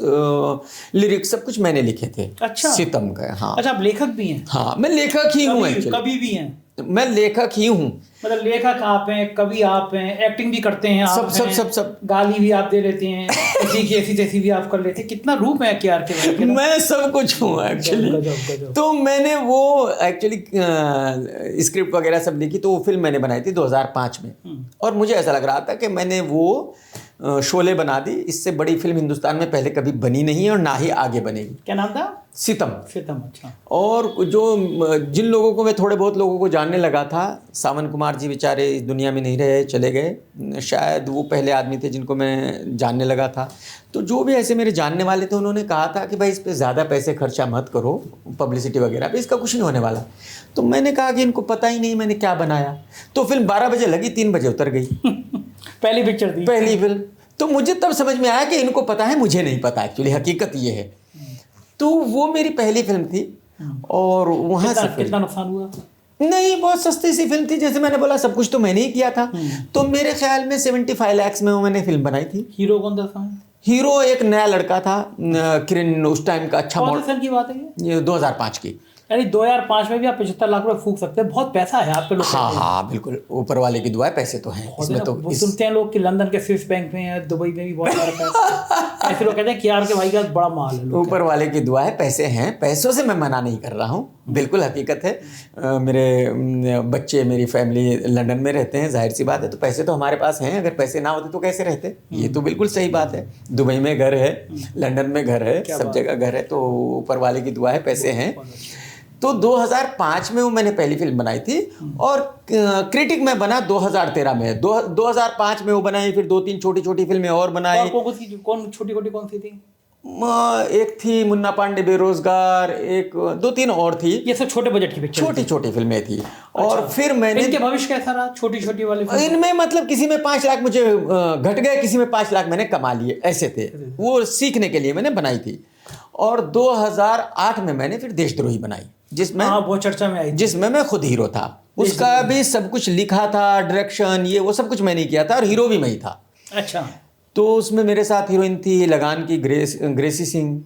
B: लिरिक्स सब कुछ मैंने लिखे थे।
A: अच्छा,
B: सितम का। हाँ।
A: अच्छा, आप लेखक भी हैं?
B: हाँ, मैं लेखक ही हूँ एक्चुअली।
A: कभी भी हैं?
B: मैं लेखक ही हूँ।
A: मतलब लेखक आप हैं, कवि आप हैं, एक्टिंग भी करते हैं आप,
B: सब
A: गाली भी आप दे लेते हैं, किसी की ऐसी तैसी भी आप कर लेते हैं। कितना रूप है क्या के?
B: मैं सब कुछ हूँ एक्चुअली। तो मैंने वो एक्चुअली स्क्रिप्ट वगैरह सब लिखी, तो वो फिल्म मैंने बनाई थी 2005 में। और मुझे ऐसा लग रहा था कि मैंने वो शोले बना दी। इससे बड़ी फिल्म हिंदुस्तान में पहले कभी बनी नहीं है और ना ही आगे बनेगी।
A: क्या नाम था?
B: सितम।
A: अच्छा।
B: और जिन लोगों को मैं थोड़े बहुत लोगों को जानने लगा था, सावन कुमार जी बेचारे इस दुनिया में नहीं रहे, चले गए। शायद वो पहले आदमी थे जिनको मैं जानने लगा था। तो जो भी ऐसे मेरे जानने वाले थे, उन्होंने कहा था कि भाई इस पे ज़्यादा पैसे खर्चा मत करो, पब्लिसिटी वगैरह पे, इसका कुछ नहीं होने वाला। तो मैंने कहा कि इनको पता ही नहीं मैंने क्या बनाया। तो फिल्म 12 बजे लगी, 3 बजे उतर गई।
A: पहली पिक्चर थी,
B: पहली फिल्म। तो मुझे तब समझ में आया कि इनको पता है, मुझे नहीं पता। एक्चुअली हकीकत ये है। तो वो मेरी पहली फिल्म थी। और वहाँ से
A: कितना नुकसान हुआ?
B: नहीं, बहुत सस्ती सी फिल्म थी। जैसे मैंने बोला, सब कुछ तो मैंने ही किया था। तो मेरे ख्याल में 75 लाख में वो मैंने फिल्म बनाई थी।
A: हीरो कौन था?
B: हीरो एक नया लड़का था, किरण, उस टाइम का अच्छा
A: मॉडल। कौन सन की बात है
B: ये? 2005 की।
A: यानी 2005 में भी आप 75 लाख रुपए फूंक सकते हैं, बहुत पैसा है आप पे लोग।
B: हाँ हाँ बिल्कुल, ऊपर वाले की दुआ है, पैसे तो हैं इसमें तो।
A: वो सुनते हैं लोग कि लंदन के स्विस बैंक में है, दुबई में भी बहुत सारा पैसा। ऐसे लोग कहते हैं कि यार के भाई का बड़ा माल है।
B: ऊपर वाले की दुआ है, पैसे हैं, पैसों से मैं मना नहीं कर रहा हूँ, बिल्कुल हकीकत है। मेरे बच्चे, मेरी फैमिली लंदन में रहते हैं, जाहिर सी बात है, तो पैसे तो हमारे पास हैं, अगर पैसे ना होते तो कैसे रहते, ये तो बिल्कुल सही बात है। दुबई में घर है, लंदन में घर है, सब जगह घर है, तो ऊपर वाले की दुआ है, पैसे हैं। तो 2005 में वो मैंने पहली फिल्म बनाई थी और क्रिटिक में बना 2013 में। 2005 में वो बनाई, फिर 2-3 छोटी फिल्में और बनाई।
A: कौन छोटी छोटी कौन सी थी?
B: एक थी मुन्ना पांडे बेरोजगार, एक 2-3 और थी।
A: ये सब छोटे बजट की पिक्चर,
B: छोटी फिल्में थी। और फिर मैंने,
A: इनके भविष्य कैसा रहा छोटी वाले फिल्म?
B: इनमें मतलब किसी में 5 लाख मुझे घट गए, किसी में 5 लाख मैंने कमा लिए, ऐसे थे। वो सीखने के लिए मैंने बनाई थी। और 2008 में मैंने फिर देशद्रोही बनाई, जिसमें
A: बहुत चर्चा में आई,
B: जिसमें मैं खुद हीरो था। उसका भी सब कुछ लिखा था, डायरेक्शन, ये वो सब कुछ मैंने किया था, और हीरो भी मैं ही था।
A: अच्छा।
B: तो उसमें मेरे साथ हीरोइन थी लगान की ग्रेसी सिंह,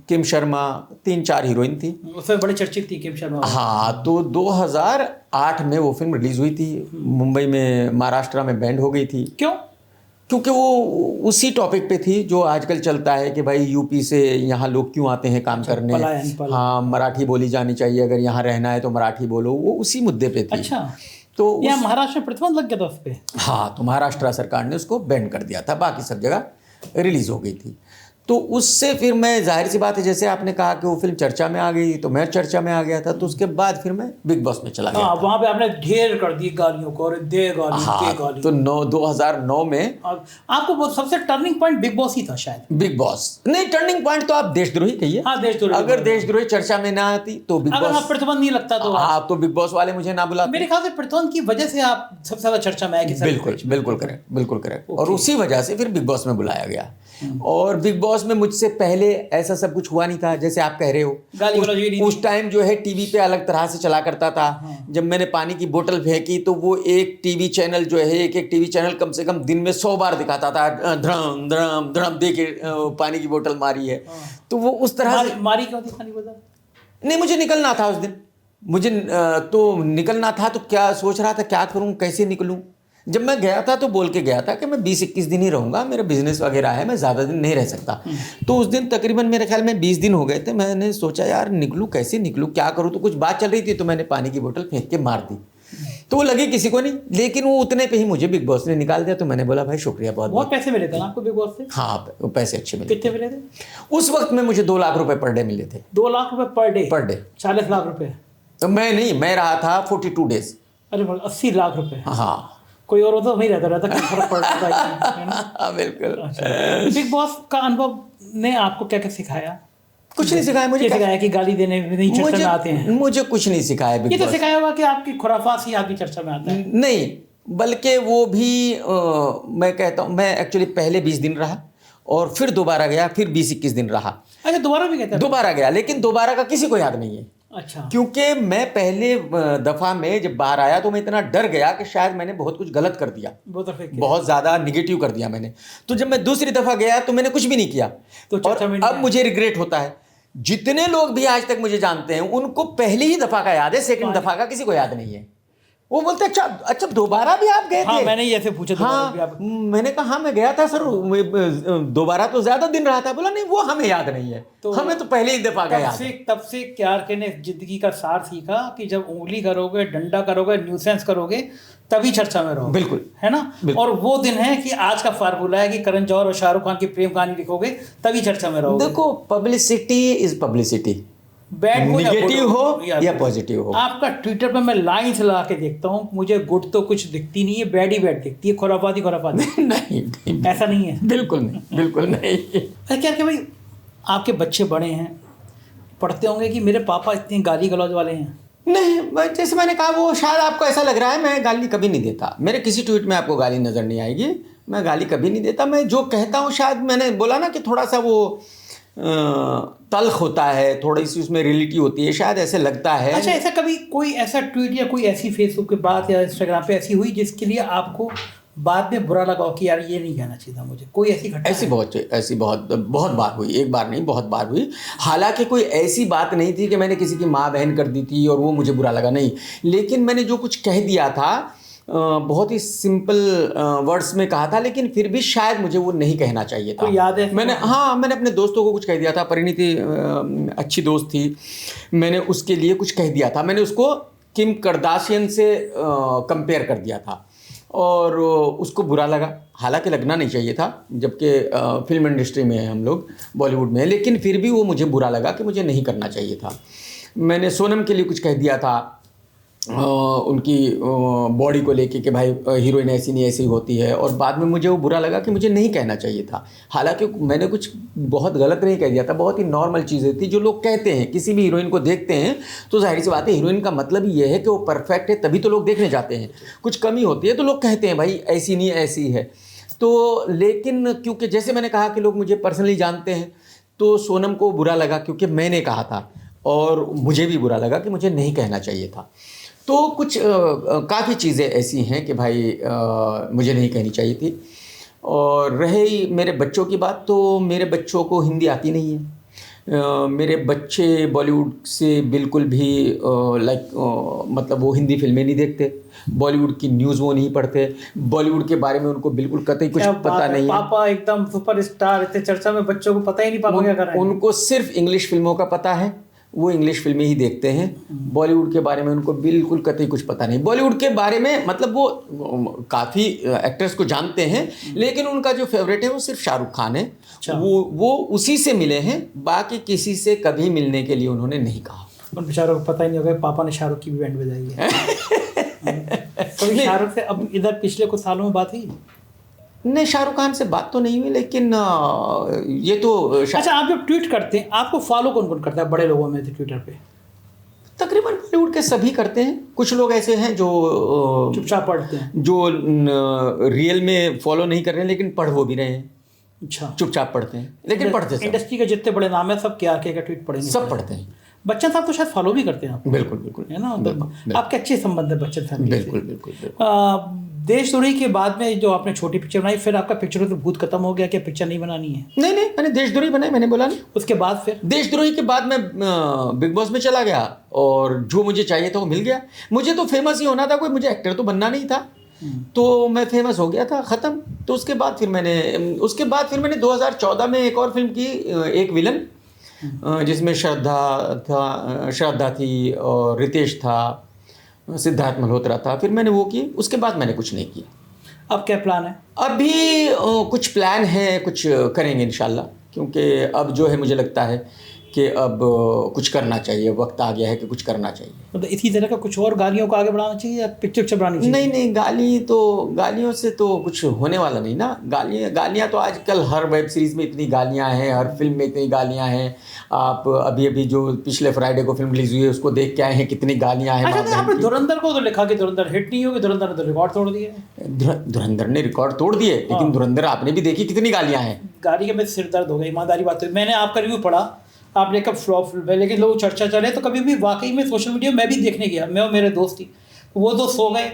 B: किम शर्मा, 3-4 हीरोइन थी।
A: उसमें बड़ी चर्चित थी किम शर्मा।
B: हाँ, तो 2008 में वो फिल्म रिलीज हुई थी। मुंबई में, महाराष्ट्र में बैंड हो गई थी।
A: क्यों?
B: क्योंकि वो उसी टॉपिक पे थी जो आजकल चलता है कि भाई यूपी से यहाँ लोग क्यों आते हैं काम करने। हाँ, मराठी बोली जानी चाहिए, अगर यहाँ रहना है तो मराठी बोलो, वो उसी मुद्दे पे थी।
A: अच्छा।
B: तो
A: यहाँ महाराष्ट्र में प्रतिबंध लग गया था उस पर?
B: हाँ, तो महाराष्ट्र सरकार ने उसको बैन कर दिया था, बाकी सब जगह रिलीज हो गई थी। तो उससे फिर मैं, जाहिर सी बात है, जैसे आपने कहा कि वो फिल्म चर्चा में आ गई, तो मैं चर्चा में आ गया था। तो उसके बाद फिर मैं बिग बॉस में चला गया।
A: वहाँ पे आपने ढेर कर दी गालियों को, और दे गाली,
B: हाँ,
A: के गाली।
B: तो 2009 में
A: आपको सबसे टर्निंग पॉइंट बिग बॉस ही था शायद।
B: बिग बॉस नहीं, टर्निंग पॉइंट तो आप देशद्रोही कहिए।
A: हाँ, देशद्रोही।
B: अगर देशद्रोही चर्चा में ना आती तो बिग
A: अगर
B: बॉस,
A: प्रतिबंध नहीं लगता तो
B: आप तो बिग बॉस वाले मुझे ना बुलाते।
A: मेरे ख्याल से प्रतिबंध की वजह से आप सबसे ज्यादा चर्चा में आए।
B: बिल्कुल करेक्ट। और उसी वजह से फिर बिग बॉस में बुलाया गया। और बिग बॉस में मुझसे पहले ऐसा सब कुछ हुआ नहीं था, जैसे आप कह रहे हो। उस टाइम जो है टीवी पे अलग तरह से चला करता था। जब मैंने पानी की बोतल फेंकी तो वो एक टीवी चैनल जो है, एक टीवी चैनल कम से कम दिन में 100 बार दिखाता था, धड़म धड़म धड़म दे के पानी की बोतल मारी है। तो वो उस तरह से
A: मारी क्यों थी पानी की बोतल?
B: नहीं, मुझे निकलना था उस दिन, मुझे तो निकलना था। तो क्या सोच रहा था, क्या करूं, कैसे निकलूं। जब मैं गया था तो बोल के गया था कि मैं 20-21 दिन ही रहूँगा, मेरा बिजनेस वगैरह है, मैं ज़्यादा दिन नहीं रह सकता। तो उस दिन तकरीबन मेरे ख्याल में 20 दिन हो गए थे। मैंने सोचा यार निकलूँ, कैसे निकलूँ, क्या करूँ। तो कुछ बात चल रही थी, तो मैंने पानी की बोतल फेंक के मार दी। तो वो लगी किसी को नहीं, लेकिन वो उतने पे ही मुझे बिग बॉस ने निकाल दिया। तो मैंने बोला भाई शुक्रिया, बहुत
A: पैसे मिले थे ना आपको बिग बॉस से?
B: हाँ, पैसे अच्छे मिले।
A: कितने मिले थे
B: उस वक्त में? मुझे 2 लाख रुपए पर डे मिले थे।
A: 2 लाख रुपए पर डे? 40 लाख रुपए?
B: तो मैं नहीं, मैं रहा था 42 डेज।
A: अरे 80 लाख रुपए?
B: हाँ,
A: कोई और तो नहीं रहता क्या फर्क पड़ता है ना?
B: बिल्कुल।
A: बिग बॉस का अनुभव ने आपको क्या क्या सिखाया?
B: कुछ नहीं सिखाया मुझे।
A: सिखाया कि गाली देने नहीं चर्चा में आते हैं?
B: मुझे कुछ नहीं सिखाया।
A: ये तो सिखाया होगा कि आपकी खुराफात ही आपकी चर्चा में आता है।
B: नहीं, बल्कि वो भी मैं कहता हूँ, मैं एक्चुअली पहले 20 दिन रहा और फिर दोबारा गया, फिर 20-21 दिन रहा।
A: अच्छा, दोबारा भी गया? दोबारा
B: गया, लेकिन दोबारा का किसी को याद नहीं है।
A: अच्छा।
B: क्योंकि मैं पहले दफा में जब बाहर आया तो मैं इतना डर गया कि शायद मैंने बहुत कुछ गलत कर दिया, बहुत ज्यादा निगेटिव कर दिया मैंने। तो जब मैं दूसरी दफा गया तो मैंने कुछ भी नहीं किया। तो और अब मुझे रिग्रेट होता है। जितने लोग भी आज तक मुझे जानते हैं उनको पहली ही दफा का याद है, सेकंड दफा का किसी को याद नहीं है। वो बोलते अच्छा दोबारा भी आप गए थे?
A: हाँ, मैंने ऐसे पूछा।
B: हाँ, मैंने कहा हाँ मैं गया था सर, दोबारा तो ज्यादा दिन रहा था। बोला नहीं, वो हमें याद नहीं है, तो हमें तो पहले ही दफा गया।
A: तब से KRK ने जिंदगी का सार सीखा कि जब उंगली करोगे, डंडा करोगे, न्यूसेंस करोगे, तभी चर्चा में रहोगे।
B: बिल्कुल,
A: है ना? और वो दिन है कि आज का फार्मूला है कि करण जौहर और शाहरुख खान की प्रेम कहानी लिखोगे तभी चर्चा में रहोगे।
B: देखो, पब्लिसिटी इज पब्लिसिटी,
A: बैड हो,
B: नेगेटिव हो या पॉजिटिव हो।
A: आपका ट्विटर पे मैं लाइन से लगा के देखता हूँ, मुझे गुड तो कुछ दिखती नहीं है, बैड ही बैड दिखती है, खुराफाती
B: नहीं,
A: ऐसा नहीं है?
B: बिल्कुल नहीं।
A: क्या भाई, आपके बच्चे बड़े हैं, पढ़ते होंगे कि मेरे पापा इतने गाली गलौज वाले हैं?
B: नहीं, जैसे मैंने कहा, वो शायद आपको ऐसा लग रहा है, मैं गाली कभी नहीं देता। मेरे किसी ट्वीट में आपको गाली नजर नहीं आएगी, मैं गाली कभी नहीं देता। मैं जो कहता हूँ, शायद मैंने बोला ना कि थोड़ा सा वो तल्ख होता है, थोड़ी सी उसमें रियलिटी होती है, शायद ऐसे लगता है।
A: अच्छा, ऐसा कभी कोई ऐसा ट्वीट या कोई ऐसी फेसबुक की बात या इंस्टाग्राम पे ऐसी हुई जिसके लिए आपको बाद में बुरा लगा हो कि यार ये नहीं कहना चाहिए था मुझे, कोई ऐसी घटना?
B: ऐसी बहुत बार हुई, एक बार नहीं बहुत बार हुई। हालांकि कोई ऐसी बात नहीं थी कि मैंने किसी की माँ बहन कर दी थी और वो मुझे बुरा लगा, नहीं। लेकिन मैंने जो कुछ कह दिया था बहुत ही सिंपल वर्ड्स में कहा था, लेकिन फिर भी शायद मुझे वो नहीं कहना चाहिए था।
A: कोई याद है?
B: मैंने अपने दोस्तों को कुछ कह दिया था। परिणीति अच्छी दोस्त थी, मैंने उसके लिए कुछ कह दिया था। मैंने उसको किम करदाशियन से कंपेयर कर दिया था और उसको बुरा लगा। हालांकि लगना नहीं चाहिए था, जबकि फिल्म इंडस्ट्री में है हम लोग, बॉलीवुड में, लेकिन फिर भी वो मुझे बुरा लगा कि मुझे नहीं करना चाहिए था। मैंने सोनम के लिए कुछ कह दिया था उनकी बॉडी को लेके कि भाई हीरोइन ऐसी नहीं ऐसी होती है, और बाद में मुझे वो बुरा लगा कि मुझे नहीं कहना चाहिए था। हालांकि मैंने कुछ बहुत गलत नहीं कह दिया था, बहुत ही नॉर्मल चीज़ें थी जो लोग कहते हैं। किसी भी हीरोइन को देखते हैं तो जाहिर सी बात है, हीरोइन का मतलब ही ये है कि वो परफेक्ट है, तभी तो लोग देखने जाते हैं। कुछ कमी होती है तो लोग कहते हैं भाई ऐसी नहीं ऐसी है। तो लेकिन क्योंकि जैसे मैंने कहा कि लोग मुझे पर्सनली जानते हैं, तो सोनम को बुरा लगा क्योंकि मैंने कहा था, और मुझे भी बुरा लगा कि मुझे नहीं कहना चाहिए था। तो कुछ काफ़ी चीज़ें ऐसी हैं कि भाई मुझे नहीं कहनी चाहिए थी। और रही मेरे बच्चों की बात, तो मेरे बच्चों को हिंदी आती नहीं है। मेरे बच्चे बॉलीवुड से बिल्कुल भी मतलब वो हिंदी फिल्में नहीं देखते, बॉलीवुड की न्यूज़ वो नहीं पढ़ते, बॉलीवुड के बारे में उनको बिल्कुल कतई कुछ पता नहीं है।
A: पापा एकदम सुपरस्टार, इतने चर्चा में, बच्चों को पता ही नहीं पापा क्या कर रहे हैं।
B: उनको सिर्फ इंग्लिश फिल्मों का पता है, वो इंग्लिश फिल्में ही देखते हैं। बॉलीवुड के बारे में उनको बिल्कुल कतई कुछ पता नहीं। बॉलीवुड के बारे में मतलब वो काफ़ी एक्टर्स को जानते हैं, लेकिन उनका जो फेवरेट है वो सिर्फ शाहरुख खान है। वो उसी से मिले हैं, बाकी किसी से कभी मिलने के लिए उन्होंने नहीं कहा।
A: उन बेचारों को पता ही नहीं होगा पापा ने शाहरुख की भी बैंड बजाई है। कभी शाहरुख से अब इधर पिछले कुछ सालों में बात हुई?
B: नहीं, शाहरुख खान से बात तो नहीं हुई, लेकिन ये तो
A: अच्छा, आप जब ट्वीट करते हैं आपको फॉलो कौन कौन करता है बड़े लोगों में ट्विटर पे?
B: तकरीबन बॉलीवुड के सभी करते हैं। कुछ लोग ऐसे हैं जो
A: चुपचाप पढ़ते हैं,
B: जो रियल में फॉलो नहीं कर रहे हैं, लेकिन पढ़ वो भी रहे हैं।
A: अच्छा,
B: चुपचाप पढ़ते हैं, लेकिन पढ़ते सब।
A: इंडस्ट्री के जितने बड़े नाम है सब क्या का ट्वीट पढ़ेंगे,
B: सब पढ़ते हैं।
A: बच्चन साहब तो शायद फॉलो भी करते हैं आप?
B: बिल्कुल बिल्कुल,
A: है ना, तो आपके अच्छे संबंध है बच्चन साहब?
B: बिल्कुल बिल्कुल।
A: देशद्रोही के बाद में जो आपने छोटी पिक्चर बनाई, फिर आपका पिक्चरों से भूत खत्म हो गया कि पिक्चर नहीं बनानी है?
B: नहीं, मैंने देशद्रोही बनाई, मैंने बोला नहीं।
A: उसके बाद फिर
B: देशद्रोही के बाद मैं बिग बॉस में चला गया, और जो मुझे चाहिए था वो मिल गया। मुझे तो फेमस ही होना था, कोई मुझे एक्टर तो बनना नहीं था, तो मैं फेमस हो गया था, ख़त्म। तो उसके बाद फिर मैंने 2014 में एक और फिल्म की, एक विलन, जिसमें श्रद्धा थी और रितेश था, सिद्धार्थ मल्होत्रा था। फिर मैंने वो की, उसके बाद मैंने कुछ नहीं किया।
A: अब क्या प्लान है?
B: अभी कुछ प्लान है, कुछ करेंगे इंशाल्लाह, क्योंकि अब जो है मुझे लगता है कि अब कुछ करना चाहिए, वक्त आ गया है कि कुछ करना चाहिए।
A: मतलब इसी तरह का कुछ और गालियों को आगे बढ़ाना चाहिए या पिक्चर बनानी चाहिए?
B: नहीं, गालियों से तो कुछ होने वाला नहीं ना। गालियाँ तो आजकल हर वेब सीरीज़ में इतनी गालियाँ हैं, हर फिल्म में इतनी गालियाँ हैं। आप अभी जो पिछले फ्राइडे को फिल्म रिलीज हुई है उसको देख के आए हैं, कितनी गालियाँ हैं।
A: अच्छा, आपने धुरंधर को तो लिखा कि धुरंधर हिट नहीं होगी, धुरंधर ने तो रिकॉर्ड तोड़ दिए।
B: धुरंधर ने रिकॉर्ड तोड़ दिए, लेकिन धुरंधर आपने भी देखी, कितनी गालियाँ हैं।
A: गाली के में सिर दर्द हो गया, ईमानदारी बात है। मैंने आपका रिव्यू पढ़ा, आपने कब फ्लॉप फिल्म है, लेकिन लोग चर्चा चले तो कभी भी वाकई में सोशल मीडिया मैं भी देखने गया, मैं और मेरे दोस्त ही, वो तो सो गए,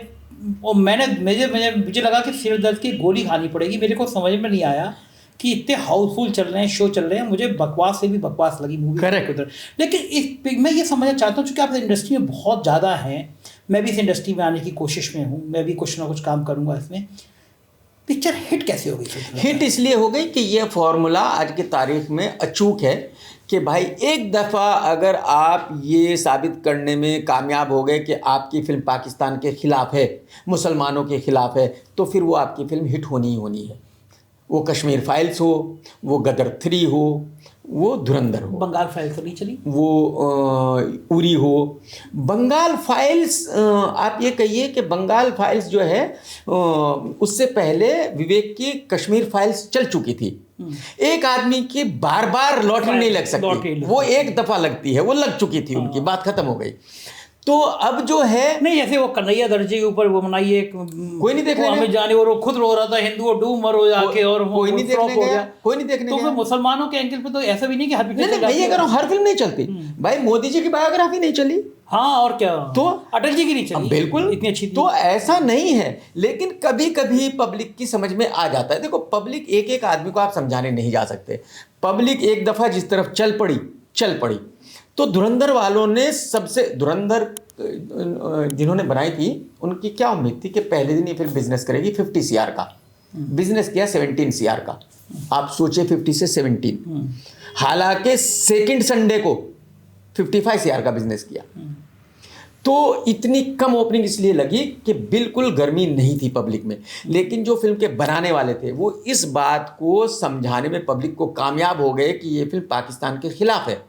A: और मुझे लगा कि सिर दर्द की गोली खानी पड़ेगी। मेरे को समझ में नहीं आया कि इतने हाउसफुल चल रहे हैं, शो चल रहे हैं, मुझे बकवास से भी बकवास लगी मूवी।
B: करेक्ट।
A: उधर लेकिन मैं ये समझना चाहता हूँ, चूँकि आप इंडस्ट्री में बहुत ज़्यादा हैं, मैं भी इस इंडस्ट्री में आने की कोशिश में हूँ, मैं भी कुछ ना कुछ काम करूँगा इसमें। पिक्चर हिट कैसे हो गई?
B: हिट इसलिए हो गई कि ये फॉर्मूला आज की तारीख में अचूक है कि भाई एक दफ़ा अगर आप ये साबित करने में कामयाब हो गए कि आपकी फ़िल्म पाकिस्तान के ख़िलाफ़ है, मुसलमानों के ख़िलाफ़ है, तो फिर वो आपकी फ़िल्म हिट होनी ही होनी है। वो कश्मीर फाइल्स हो, वो गदर 3 हो, वो धुरंधर हो।
A: बंगाल फाइल्स तो नहीं चली?
B: वो उरी हो। बंगाल फाइल्स, आप ये कहिए कि बंगाल फाइल्स जो है उससे पहले विवेक की कश्मीर फाइल्स चल चुकी थी। एक आदमी की बार बार लॉटरी नहीं लग सकती, वो एक दफ़ा लगती है, वो लग चुकी थी, उनकी बात ख़त्म हो गई। तो अब जो है
A: नहीं, जैसे वो कन्हैया दर्जे के ऊपर वो बनाई एक,
B: कोई नहीं देखने
A: हमें जाने, और वो खुद रो रहा था, हिंदू डूब मरो जाके, और
B: कोई नहीं
A: फ्लॉप
B: देखने
A: हो
B: गया, कोई नहीं देखने
A: तो
B: गया।
A: फिर मुसलमानों के एंगल पे तो ऐसा भी नहीं कि हर
B: नहीं
A: पिक्चर
B: मैं ये कह रहा हूँ हर फिल्म नहीं चलती भाई। मोदी जी की बायोग्राफी नहीं चली,
A: हाँ, और क्या,
B: तो
A: अटल जी की नहीं चली,
B: बिल्कुल
A: इतनी अच्छी थी।
B: तो ऐसा नहीं है, लेकिन कभी कभी पब्लिक की समझ में आ जाता है। देखो पब्लिक एक एक आदमी को आप समझाने नहीं जा सकते। पब्लिक एक दफा जिस तरफ चल पड़ी। तो धुरंधर वालों ने सबसे, धुरंधर जिन्होंने बनाई थी उनकी क्या उम्मीद थी कि पहले दिन ये फिल्म बिजनेस करेगी 50 CR का, बिजनेस किया 17 CR का। आप सोचिए 50 से 17, हालांकि सेकंड संडे को 55 CR का बिजनेस किया। तो इतनी कम ओपनिंग इसलिए लगी कि बिल्कुल गर्मी नहीं थी पब्लिक में। लेकिन जो फिल्म के बनाने वाले थे वो इस बात को समझाने में पब्लिक को कामयाब हो गए कि ये फिल्म पाकिस्तान के खिलाफ है।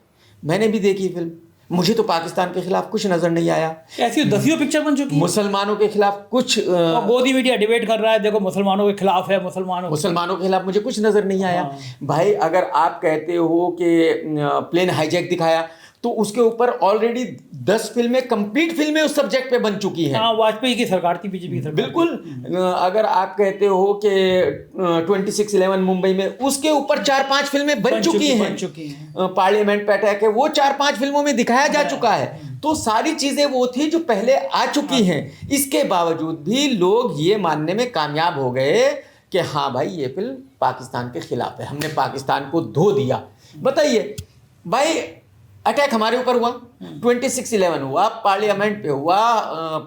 B: मैंने भी देखी फिल्म, मुझे तो पाकिस्तान के खिलाफ कुछ नजर नहीं आया।
A: ऐसी 10 पिक्चर बन चुकी है।
B: मुसलमानों के खिलाफ कुछ
A: और मोदी मीडिया डिबेट कर रहा है, देखो मुसलमानों के खिलाफ है,
B: मुसलमानों के खिलाफ मुझे कुछ नजर नहीं आया। भाई अगर आप कहते हो कि प्लेन हाईजैक दिखाया तो उसके ऊपर ऑलरेडी 10 फिल्में, कंप्लीट फिल्में उस सब्जेक्ट पे बन चुकी हैं।
A: हाँ, वाजपेयी की सरकार थी, बीजेपी की सरकार।
B: बिल्कुल। अगर आप कहते हो कि 26/11 मुंबई में, उसके ऊपर 4-5 फिल्में बन चुकी हैं। पार्लियामेंट पे अटैक है, वो 4-5 फिल्मों में दिखाया जा चुका है। तो सारी चीजें वो थी जो पहले आ चुकी हैं। इसके बावजूद भी लोग ये मानने में कामयाब हो गए कि हाँ भाई ये फिल्म पाकिस्तान के खिलाफ है, हमने पाकिस्तान को धो दिया। बताइए भाई, अटैक हमारे ऊपर हुआ, 26/11 हुआ, पार्लियामेंट पे हुआ,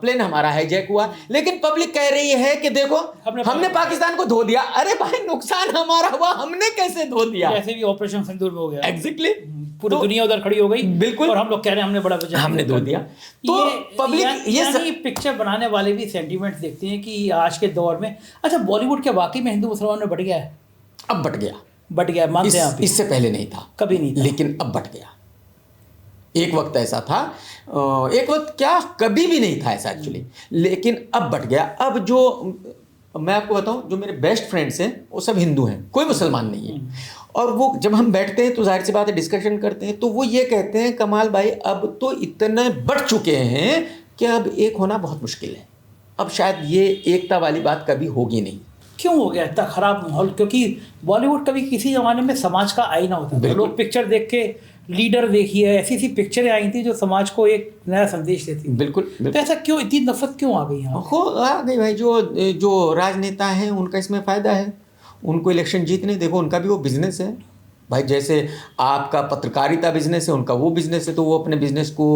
B: प्लेन हमारा हाईजैक हुआ, लेकिन पब्लिक कह रही है कि देखो हमने पाकिस्तान को धो दिया। अरे भाई नुकसान हमारा हुआ, हमने कैसे धो दिया?
A: ऐसे भी ऑपरेशन सिंदूर में हो गया।
B: एग्जैक्टली,
A: पूरी दुनिया उधर खड़ी हो गई।
B: बिल्कुल।
A: और हम लोग कह रहे हैं हमने बड़ा वजह,
B: हमने धो दिया। तो पब्लिक
A: ये पिक्चर बनाने वाले भी सेंटीमेंट देखते हैं कि आज के दौर में, अच्छा बॉलीवुड क्या वाकई में हिंदू मुसलमान में बढ़ गया है?
B: अब बढ़ गया,
A: मानते हैं आप?
B: इससे पहले नहीं था,
A: कभी नहीं था,
B: लेकिन अब बढ़ गया। एक वक्त ऐसा था, एक वक्त क्या, कभी भी नहीं था ऐसा एक्चुअली, लेकिन अब बढ़ गया। अब जो मैं आपको बताऊं, जो मेरे बेस्ट फ्रेंड्स हैं वो सब हिंदू हैं, कोई मुसलमान नहीं है। और वो जब हम बैठते हैं तो जाहिर सी बात है डिस्कशन करते हैं, तो वो ये कहते हैं कमाल भाई अब तो इतने बढ़ चुके हैं कि अब एक होना बहुत मुश्किल है। अब शायद ये एकता वाली बात कभी होगी नहीं।
A: क्यों हो गया इतना खराब माहौल? क्योंकि बॉलीवुड कभी किसी जमाने में समाज का आईना होता था। लोग पिक्चर देख के, लीडर देखिए, ऐसी ऐसी पिक्चरें आई थी जो समाज को एक नया संदेश देती।
B: बिल्कुल।
A: तो ऐसा क्यों, इतनी नफरत क्यों आ गई यहाँ?
B: आ गई भाई, जो राजनेता हैं उनका इसमें फ़ायदा है, उनको इलेक्शन जीतने, देखो उनका भी वो बिजनेस है भाई। जैसे आपका पत्रकारिता बिजनेस है, उनका वो बिजनेस है, तो वो अपने बिजनेस को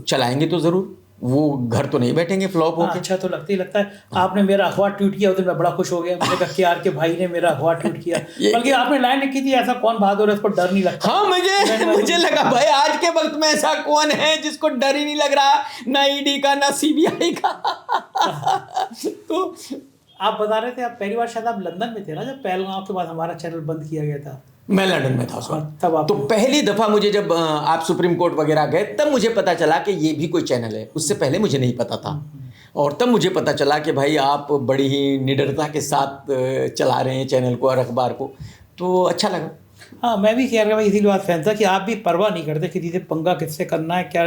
B: चलाएंगे तो ज़रूर, वो घर तो नहीं बैठेंगे फ्लॉप होकर।
A: अच्छा तो लगता है। आपने मेरा अखबार ट्वीट किया, उस दिन मैं बड़ा खुश हो गया। मैंने कहा कि यार के भाई ने मेरा अखबार ट्वीट किया। बल्कि आपने लाइन लिखी थी, ऐसा कौन बहादुर है इसको डर नहीं लगता।
B: हाँ, मुझे लगा भाई आज के वक्त में ऐसा कौन है जिसको डर ही नहीं लग रहा, ना ईडी का ना CBI का। तो
A: आप बता रहे थे, आप पहली बार शायद आप लंदन में थे ना, जब पहलगांव के बाद हमारा चैनल बंद किया गया था।
B: मैं लंदन में था उस वक्त।
A: तब आप
B: तो पहली दफा मुझे जब आप सुप्रीम कोर्ट वगैरह गए तब मुझे पता चला कि ये भी कोई चैनल है। उससे पहले मुझे नहीं पता था, और तब मुझे पता चला कि भाई आप बड़ी ही निडरता के साथ चला रहे हैं चैनल को और अखबार को, तो अच्छा लगा।
A: हाँ, मैं भी कह रहा भाई इसी बात फैन था कि आप भी परवाह नहीं करते किसी से पंगा किससे करना है, क्या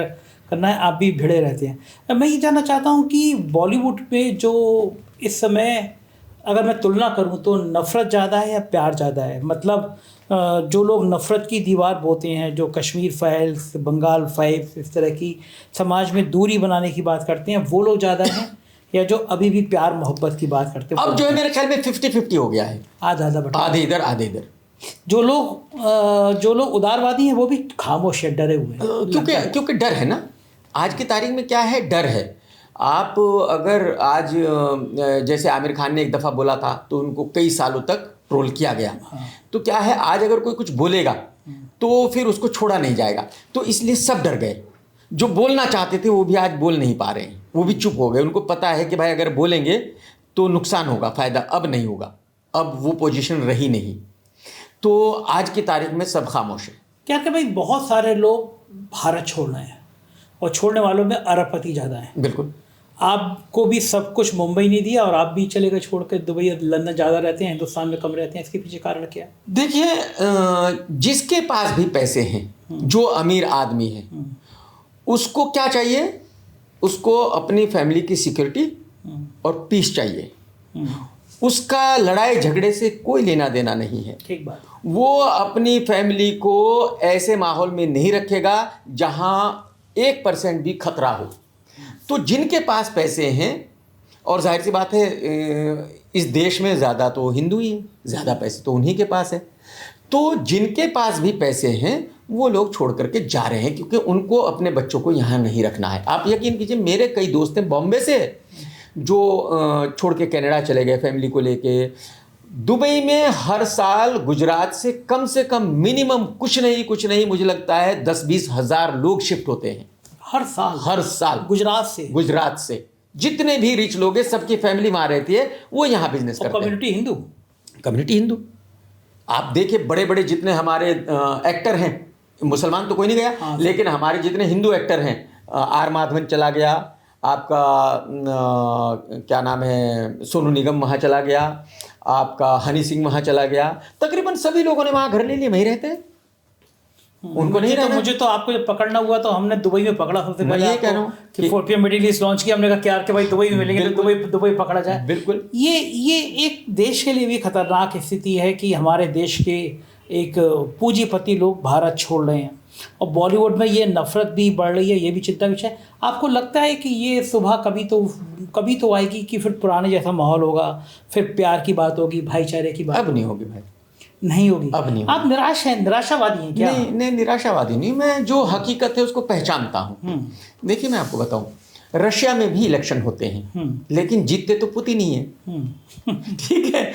A: करना है, आप भी भिड़े रहते हैं। मैं ये जानना चाहता हूँ कि बॉलीवुड में जो इस समय, अगर मैं तुलना करूं तो नफ़रत ज़्यादा है या प्यार ज़्यादा है? मतलब जो लोग नफ़रत की दीवार बोते हैं, जो कश्मीर फाइल्स, बंगाल फाइल्स, इस तरह की समाज में दूरी बनाने की बात करते हैं, वो लोग ज़्यादा हैं, या जो अभी भी प्यार मोहब्बत की बात करते हैं?
B: अब जो है मेरे ख्याल में 50-50 हो गया है, आधे इधर आधे इधर।
A: जो लोग उदारवादी हैं वो भी खामोश है, डरे हुए हैं,
B: क्योंकि डर है ना। आज की तारीख में क्या है, डर है। आप अगर आज जैसे आमिर खान ने एक दफ़ा बोला था तो उनको कई सालों तक ट्रोल किया गया। तो क्या है, आज अगर कोई कुछ बोलेगा तो फिर उसको छोड़ा नहीं जाएगा, तो इसलिए सब डर गए। जो बोलना चाहते थे वो भी आज बोल नहीं पा रहे हैं, वो भी चुप हो गए। उनको पता है कि भाई अगर बोलेंगे तो नुकसान होगा, फ़ायदा अब नहीं होगा, अब वो पोजीशन रही नहीं। तो आज की तारीख में सब खामोश है।
A: क्या कि भाई बहुत सारे लोग भारत छोड़ रहे हैं, और छोड़ने वालों में अरबपति ज़्यादा है।
B: बिल्कुल।
A: आपको भी सब कुछ मुंबई नहीं दिया और आप भी चले गए छोड़ के दुबई, लंदन ज़्यादा रहते हैं, हिंदुस्तान में कम रहते हैं। इसके पीछे कारण क्या है?
B: देखिए, जिसके पास भी पैसे हैं, जो अमीर आदमी है, उसको क्या चाहिए उसको अपनी फैमिली की सिक्योरिटी और पीस चाहिए। उसका लड़ाई झगड़े से कोई लेना देना नहीं है।
A: ठीक बात।
B: वो अपनी फैमिली को ऐसे माहौल में नहीं रखेगा जहां 1% भी खतरा हो। तो जिनके पास पैसे हैं, और जाहिर सी बात है इस देश में ज़्यादा तो हिंदू ही हैं, ज़्यादा पैसे तो उन्हीं के पास है, तो जिनके पास भी पैसे हैं वो लोग छोड़ करके जा रहे हैं, क्योंकि उनको अपने बच्चों को यहाँ नहीं रखना है। आप यकीन कीजिए, मेरे कई दोस्त हैं बॉम्बे से जो छोड़ के कनाडा चले गए फैमिली को लेके। दुबई में हर साल गुजरात से कम मिनिमम कुछ नहीं मुझे लगता है 10-20 हज़ार लोग शिफ्ट होते हैं हर साल गुजरात से जितने भी रिच लोग हैं सबकी फैमिली वहाँ रहती है, वो यहाँ बिजनेस करते हैं। कम्युनिटी हिंदू। आप देखिए बड़े बड़े जितने हमारे एक्टर हैं, मुसलमान तो कोई नहीं गया, लेकिन हमारे जितने हिंदू एक्टर हैं, आर माधवन चला गया, आपका क्या नाम है, सोनू निगम वहाँ चला गया, आपका हनी सिंह वहाँ चला गया, तकरीबन सभी लोगों ने वहाँ घर ले लिए, वहीं रहते हैं, उनको नहीं रहना।
A: मुझे तो आपको जब पकड़ना हुआ तो हमने दुबई में पकड़ा सबसे पहले।
B: ये कह रहा हूँ
A: कि 4PM मिडिल ईस्ट लॉन्च किया, हमने कहा क्या कि भाई दुबई में मिलेंगे तो दुबई पकड़ा जाए।
B: बिल्कुल।
A: ये एक देश के लिए भी खतरनाक स्थिति है कि हमारे देश के एक पूंजीपति लोग भारत छोड़ रहे हैं, और बॉलीवुड में ये नफरत भी बढ़ रही है, ये भी चिंता का विषय। आपको लगता है कि ये सुबह कभी तो आएगी कि फिर पुराने जैसा माहौल होगा, फिर प्यार की बात होगी, भाईचारे की बात?
B: अब नहीं होगी भाई,
A: नहीं होगी।
B: अब नहीं।
A: आप निराशावादी हैं क्या?
B: नहीं, निराशावादी नहीं, मैं जो हकीकत है उसको पहचानता हूँ। देखिए मैं आपको बताऊँ, रशिया में भी इलेक्शन होते हैं, लेकिन जीतते तो पुतिन ही है। ठीक है।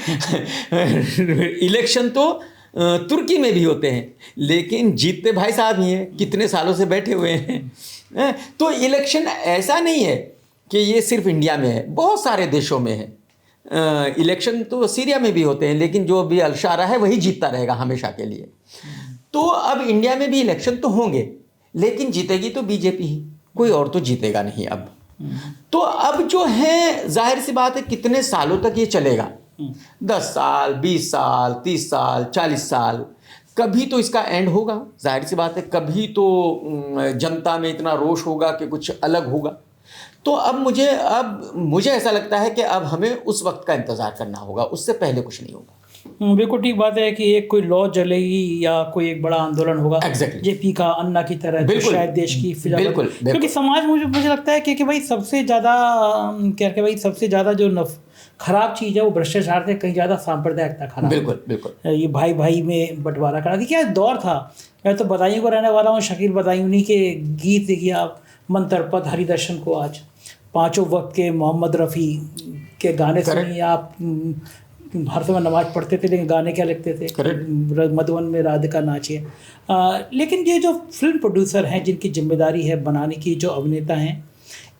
B: इलेक्शन तो तुर्की में भी होते हैं, लेकिन जीतते भाई साहब ही हैं, कितने सालों से बैठे हुए हैं। तो इलेक्शन ऐसा नहीं है कि ये सिर्फ इंडिया में है, बहुत सारे देशों में है। इलेक्शन तो सीरिया में भी होते हैं, लेकिन जो भी अलशारा है वही जीतता रहेगा हमेशा के लिए। तो अब इंडिया में भी इलेक्शन तो होंगे, लेकिन जीतेगी तो बीजेपी ही, कोई और तो जीतेगा नहीं अब। तो अब जो है जाहिर सी बात है कितने सालों तक ये चलेगा, 10 साल, 20 साल, 30 साल, 40 साल, कभी तो इसका एंड होगा। जाहिर सी बात है कभी तो जनता में इतना रोष होगा कि कुछ अलग होगा। तो अब मुझे ऐसा लगता है कि अब हमें उस वक्त का इंतज़ार करना होगा, उससे पहले कुछ नहीं होगा।
A: बिल्कुल ठीक बात है कि एक कोई लॉ जलेगी या कोई एक बड़ा आंदोलन होगा।
B: Exactly.
A: जेपी का अन्ना की तरह, तो शायद देश की फिजा।
B: बिल्कुल।
A: क्योंकि समाज मुझे लगता है कि भाई सबसे ज़्यादा जो खराब चीज़ है वो भ्रष्टाचार से कहीं ज़्यादा सांप्रदायिकता खराब।
B: बिल्कुल।
A: ये भाई में बंटवारा करा कि क्या दौर था। मैं तो बदायूं को रहने वाला हूँ, शकील बदायूनी के गीत देखिए आप, मंत्रपद हरिदर्शन को आज 5 वक्त के मोहम्मद रफ़ी के गाने सुनिए आप। हर समय नमाज पढ़ते थे, लेकिन गाने क्या लिखते थे, मधुबन में राधिका नाचे। लेकिन ये जो फिल्म प्रोड्यूसर हैं जिनकी जिम्मेदारी है बनाने की, जो अभिनेता हैं,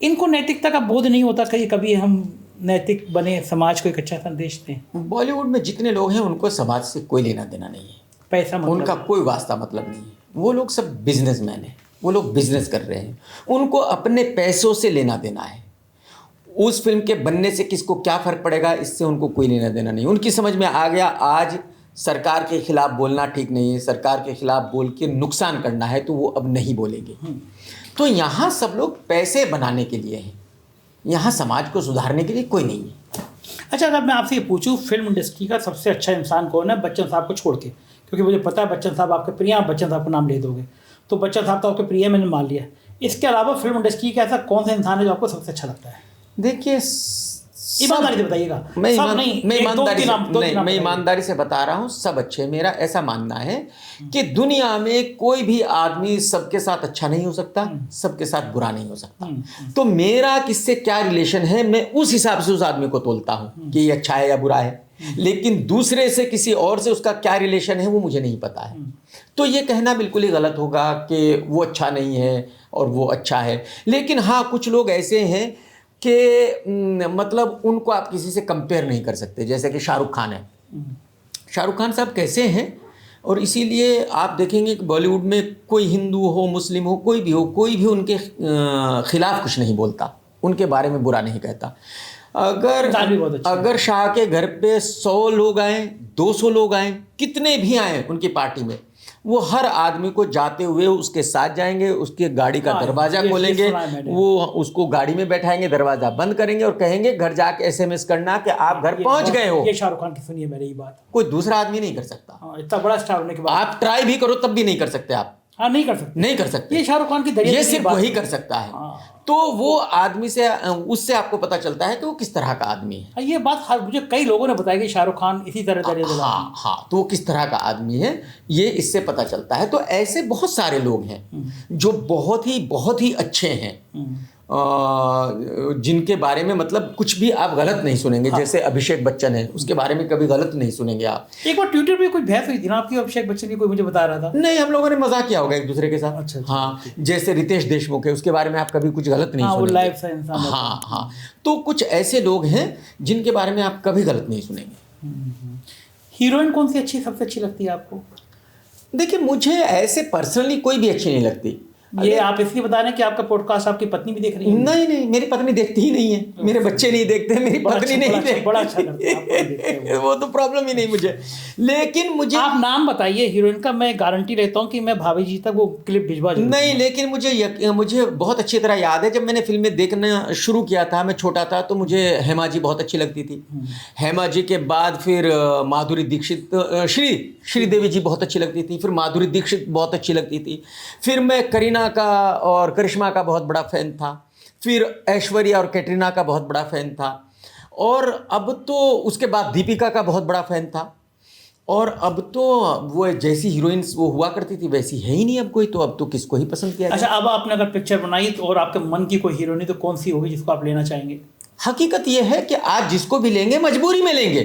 A: इनको नैतिकता का बोध नहीं होता कि कभी हम नैतिक बने, समाज को एक अच्छा संदेश दें।
B: बॉलीवुड में जितने लोग हैं उनको समाज से कोई लेना देना नहीं है,
A: पैसा मतलब
B: उनका कोई वास्ता मतलब नहीं है। वो लोग सब बिजनेसमैन हैं, वो लोग बिजनेस कर रहे हैं, उनको अपने पैसों से लेना देना है। उस फिल्म के बनने से किसको क्या फ़र्क पड़ेगा, इससे उनको कोई लेना देना नहीं। उनकी समझ में आ गया आज सरकार के खिलाफ बोलना ठीक नहीं है, सरकार के खिलाफ बोल के नुकसान करना है, तो वो अब नहीं बोलेंगे। तो यहाँ सब लोग पैसे बनाने के लिए हैं, यहाँ समाज को सुधारने के लिए कोई नहीं है।
A: अच्छा, अगर मैं आपसे ये पूछूं फिल्म इंडस्ट्री का सबसे अच्छा इंसान कौन है बच्चन साहब को छोड़ के, क्योंकि मुझे पता है बच्चन साहब आपके प्रिय, आप बच्चन साहब का नाम ले दोगे, तो बच्चन साहब तो आपके प्रिय मैंने मान लिया। इसके अलावा फिल्म इंडस्ट्री का ऐसा कौन सा इंसान है जो आपको सबसे अच्छा लगता है?
B: देखिए
A: ईमानदारी से बताइएगा।
B: मैं ईमानदारी से बता रहा हूँ, सब अच्छे। मेरा ऐसा मानना है कि दुनिया में कोई भी आदमी सबके साथ अच्छा नहीं हो सकता, सबके साथ बुरा नहीं हो सकता। तो मेरा किससे क्या रिलेशन है, मैं उस हिसाब से उस आदमी को तोलता हूँ कि ये अच्छा है या बुरा है। लेकिन दूसरे से, किसी और से उसका क्या रिलेशन है वो मुझे नहीं पता है। तो ये कहना बिल्कुल ही गलत होगा कि वो अच्छा नहीं है और वो अच्छा है। लेकिन हाँ, कुछ लोग ऐसे हैं कि मतलब उनको आप किसी से कंपेयर नहीं कर सकते, जैसे कि शाहरुख खान है। शाहरुख खान साहब कैसे हैं, और इसीलिए आप देखेंगे कि बॉलीवुड में कोई हिंदू हो, मुस्लिम हो, कोई भी हो, कोई भी उनके खिलाफ कुछ नहीं बोलता, उनके बारे में बुरा नहीं कहता। अगर शाह के घर पे 100 लोग आए, 200 लोग आए, कितने भी आए उनकी पार्टी में, वो हर आदमी को जाते हुए उसके साथ जाएंगे, उसके गाड़ी का
A: हाँ,
B: दरवाजा
A: ये
B: खोलेंगे,
A: सुना है मैंने।
B: वो उसको गाड़ी में बैठाएंगे, दरवाजा बंद करेंगे और कहेंगे घर जाके एसएमएस करना कि आप घर पहुंच गए हो।
A: ये शाहरुख खान की सुनी है मैंने ये बात।
B: कोई दूसरा आदमी नहीं कर सकता।
A: हाँ, इतना बड़ा स्टार होने के बाद
B: आप ट्राई भी करो तब भी नहीं कर सकते आप,
A: हाँ नहीं कर सकते।
B: नहीं कर सकते।
A: ये शाहरुख खान की दरिया
B: ये
A: की
B: सिर्फ
A: बात
B: वही
A: है।
B: कर सकता है।
A: हाँ।
B: तो वो आदमी से, उससे आपको पता चलता है कि वो किस तरह का आदमी है।
A: ये बात मुझे कई लोगों ने बताया कि शाहरुख खान इसी तरह दरिया दिला।
B: हाँ हाँ, तो वो किस तरह का आदमी है ये इससे पता चलता है। तो ऐसे बहुत सारे लोग हैं जो बहुत ही अच्छे हैं, जिनके बारे में मतलब कुछ भी आप गलत नहीं सुनेंगे।
A: हाँ।
B: जैसे अभिषेक बच्चन है, उसके बारे में कभी गलत नहीं सुनेंगे आप।
A: एक बार ट्विटर पे कोई बहस हुई थी ना आपकी अभिषेक बच्चन की, कोई मुझे बता रहा था।
B: नहीं, हम लोगों ने मजाक किया होगा एक दूसरे के साथ।
A: अच्छा,
B: हाँ, जैसे रितेश देशमुख है, उसके बारे में आप कभी कुछ गलत नहीं
A: हाँ, वो
B: सुनेंगे।
A: लाइव सा इंसान होता है।
B: हाँ हाँ, तो कुछ ऐसे लोग हैं जिनके बारे में आप कभी गलत नहीं सुनेंगे।
A: हीरोइन कौन सी अच्छी, सबसे अच्छी लगती है आपको?
B: देखिए, मुझे ऐसे पर्सनली कोई भी अच्छी नहीं लगती।
A: ये आप इसलिए बता रहे हैं कि आपका पॉडकास्ट आपकी पत्नी भी देख रही है?
B: नहीं नहीं, मेरी पत्नी देखती ही नहीं है, मेरे बच्चे नहीं देखते, मेरी
A: बड़ा
B: पत्नी
A: अच्छा,
B: नहीं
A: बड़ा अच्छा,
B: देखती।
A: बड़ा अच्छा करते हैं, आप नहीं देखते हो।
B: वो तो प्रॉब्लम ही नहीं मुझे। लेकिन मुझे
A: आप नाम बताइए हीरोइन का, मैं गारंटी लेता हूँ कि मैं भाभी जी तक वो क्लिप भिजवा दूँ।
B: नहीं, लेकिन मुझे बहुत अच्छी तरह याद है, जब मैंने फिल्में देखना शुरू किया था, मैं छोटा था, तो मुझे हेमा जी बहुत अच्छी लगती थी। हेमा जी के बाद फिर माधुरी दीक्षित, श्रीदेवी जी बहुत अच्छी लगती थी, फिर माधुरी दीक्षित बहुत अच्छी लगती थी, फिर मैं करीना का और करिश्मा का बहुत बड़ा फैन था, फिर ऐश्वर्या और कैटरीना का बहुत बड़ा फैन था, और अब तो उसके बाद दीपिका का बहुत बड़ा फैन था, और अब तो वो जैसी हीरोइंस वो हुआ करती थी वैसी है ही नहीं अब कोई, तो अब तो किसको ही पसंद किया जाए।
A: अच्छा, अब आपने अगर पिक्चर बनाई तो और आपके मन की कोई हीरोइन है तो कौन सी होगी जिसको आप लेना चाहेंगे?
B: हकीकत ये है कि आज जिसको भी लेंगे मजबूरी में लेंगे।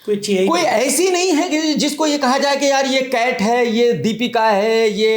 A: कोई अच्छी है ही
B: कोई
A: नहीं।
B: ऐसी नहीं है कि जिसको ये कहा जाए कि यार ये कैट है, ये दीपिका है, ये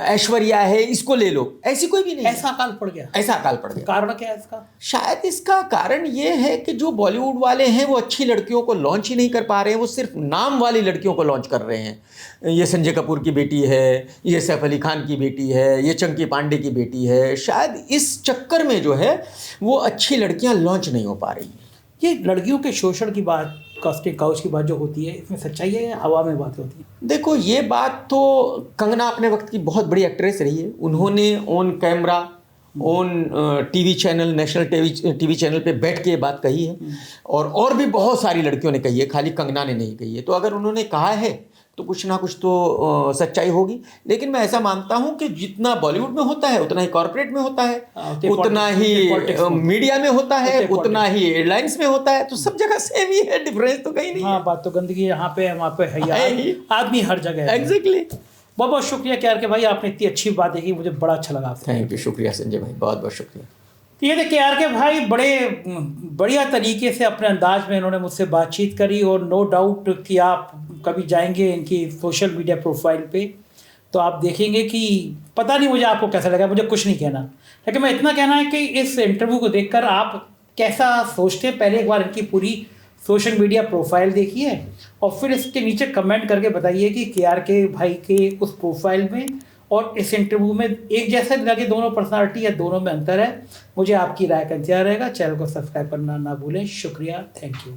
B: ऐश्वर्या है, इसको ले लो, ऐसी कोई भी नहीं है।
A: ऐसा अकाल पड़ गया?
B: ऐसा अकाल पड़ गया।
A: कारण क्या है इसका?
B: शायद इसका कारण ये है कि जो बॉलीवुड वाले हैं वो अच्छी लड़कियों को लॉन्च ही नहीं कर पा रहे हैं, वो सिर्फ नाम वाली लड़कियों को लॉन्च कर रहे हैं। ये संजय कपूर की बेटी है, ये सैफ अली खान की बेटी है, ये चंकी पांडे की बेटी है। शायद इस चक्कर में जो है वो अच्छी लड़कियां लॉन्च नहीं हो पा रही हैं।
A: ये लड़कियों के शोषण की बात, कास्टिंग काउच की बात जो होती है, इसमें सच्चाई है या हवा में बात होती है?
B: देखो, ये बात तो कंगना अपने वक्त की बहुत बड़ी एक्ट्रेस रही है। उन्होंने on camera, on TV channel, national TV channel पे बैठ के ये बात कही है, और भी बहुत सारी लड़कियों ने कही है, खाली कंगना ने नहीं कही है। तो अगर उन्होंने कहा है तो कुछ ना कुछ तो सच्चाई होगी। लेकिन मैं ऐसा मानता हूं कि जितना बॉलीवुड में होता है उतना ही कॉर्पोरेट में होता है, उतना ही मीडिया में होता है, उतना ही एयरलाइंस में होता है। तो सब जगह सेम ही है, डिफरेंस तो कहीं नहीं है।
A: हाँ, बात तो गंदगी यहाँ पे है, वहाँ पे है यार, आदमी हर जगह है।
B: एग्जैक्टली।
A: बहुत बहुत शुक्रिया क्यार के भाई, आपने इतनी अच्छी बात देखी, मुझे बड़ा अच्छा लगा आपसे।
B: थैंक यू, शुक्रिया संजय भाई, बहुत बहुत शुक्रिया।
A: ये देखिए यार के भाई, बड़े बढ़िया तरीके से अपने अंदाज में इन्होंने मुझसे बातचीत करी, और नो डाउट कि आप कभी जाएंगे इनकी सोशल मीडिया प्रोफाइल पे तो आप देखेंगे कि पता नहीं मुझे आपको कैसा लगा, मुझे कुछ नहीं कहना, लेकिन मैं इतना कहना है कि इस इंटरव्यू को देखकर आप कैसा सोचते हैं, पहले एक बार इनकी पूरी सोशल मीडिया प्रोफाइल देखिए और फिर इसके नीचे कमेंट करके बताइए कि केआर के भाई के उस प्रोफाइल में और इस इंटरव्यू में एक जैसे लगे दोनों पर्सनालिटी या दोनों में अंतर है। मुझे आपकी राय का इंतजार रहेगा। चैनल को सब्सक्राइब करना ना भूलें। शुक्रिया, थैंक यू।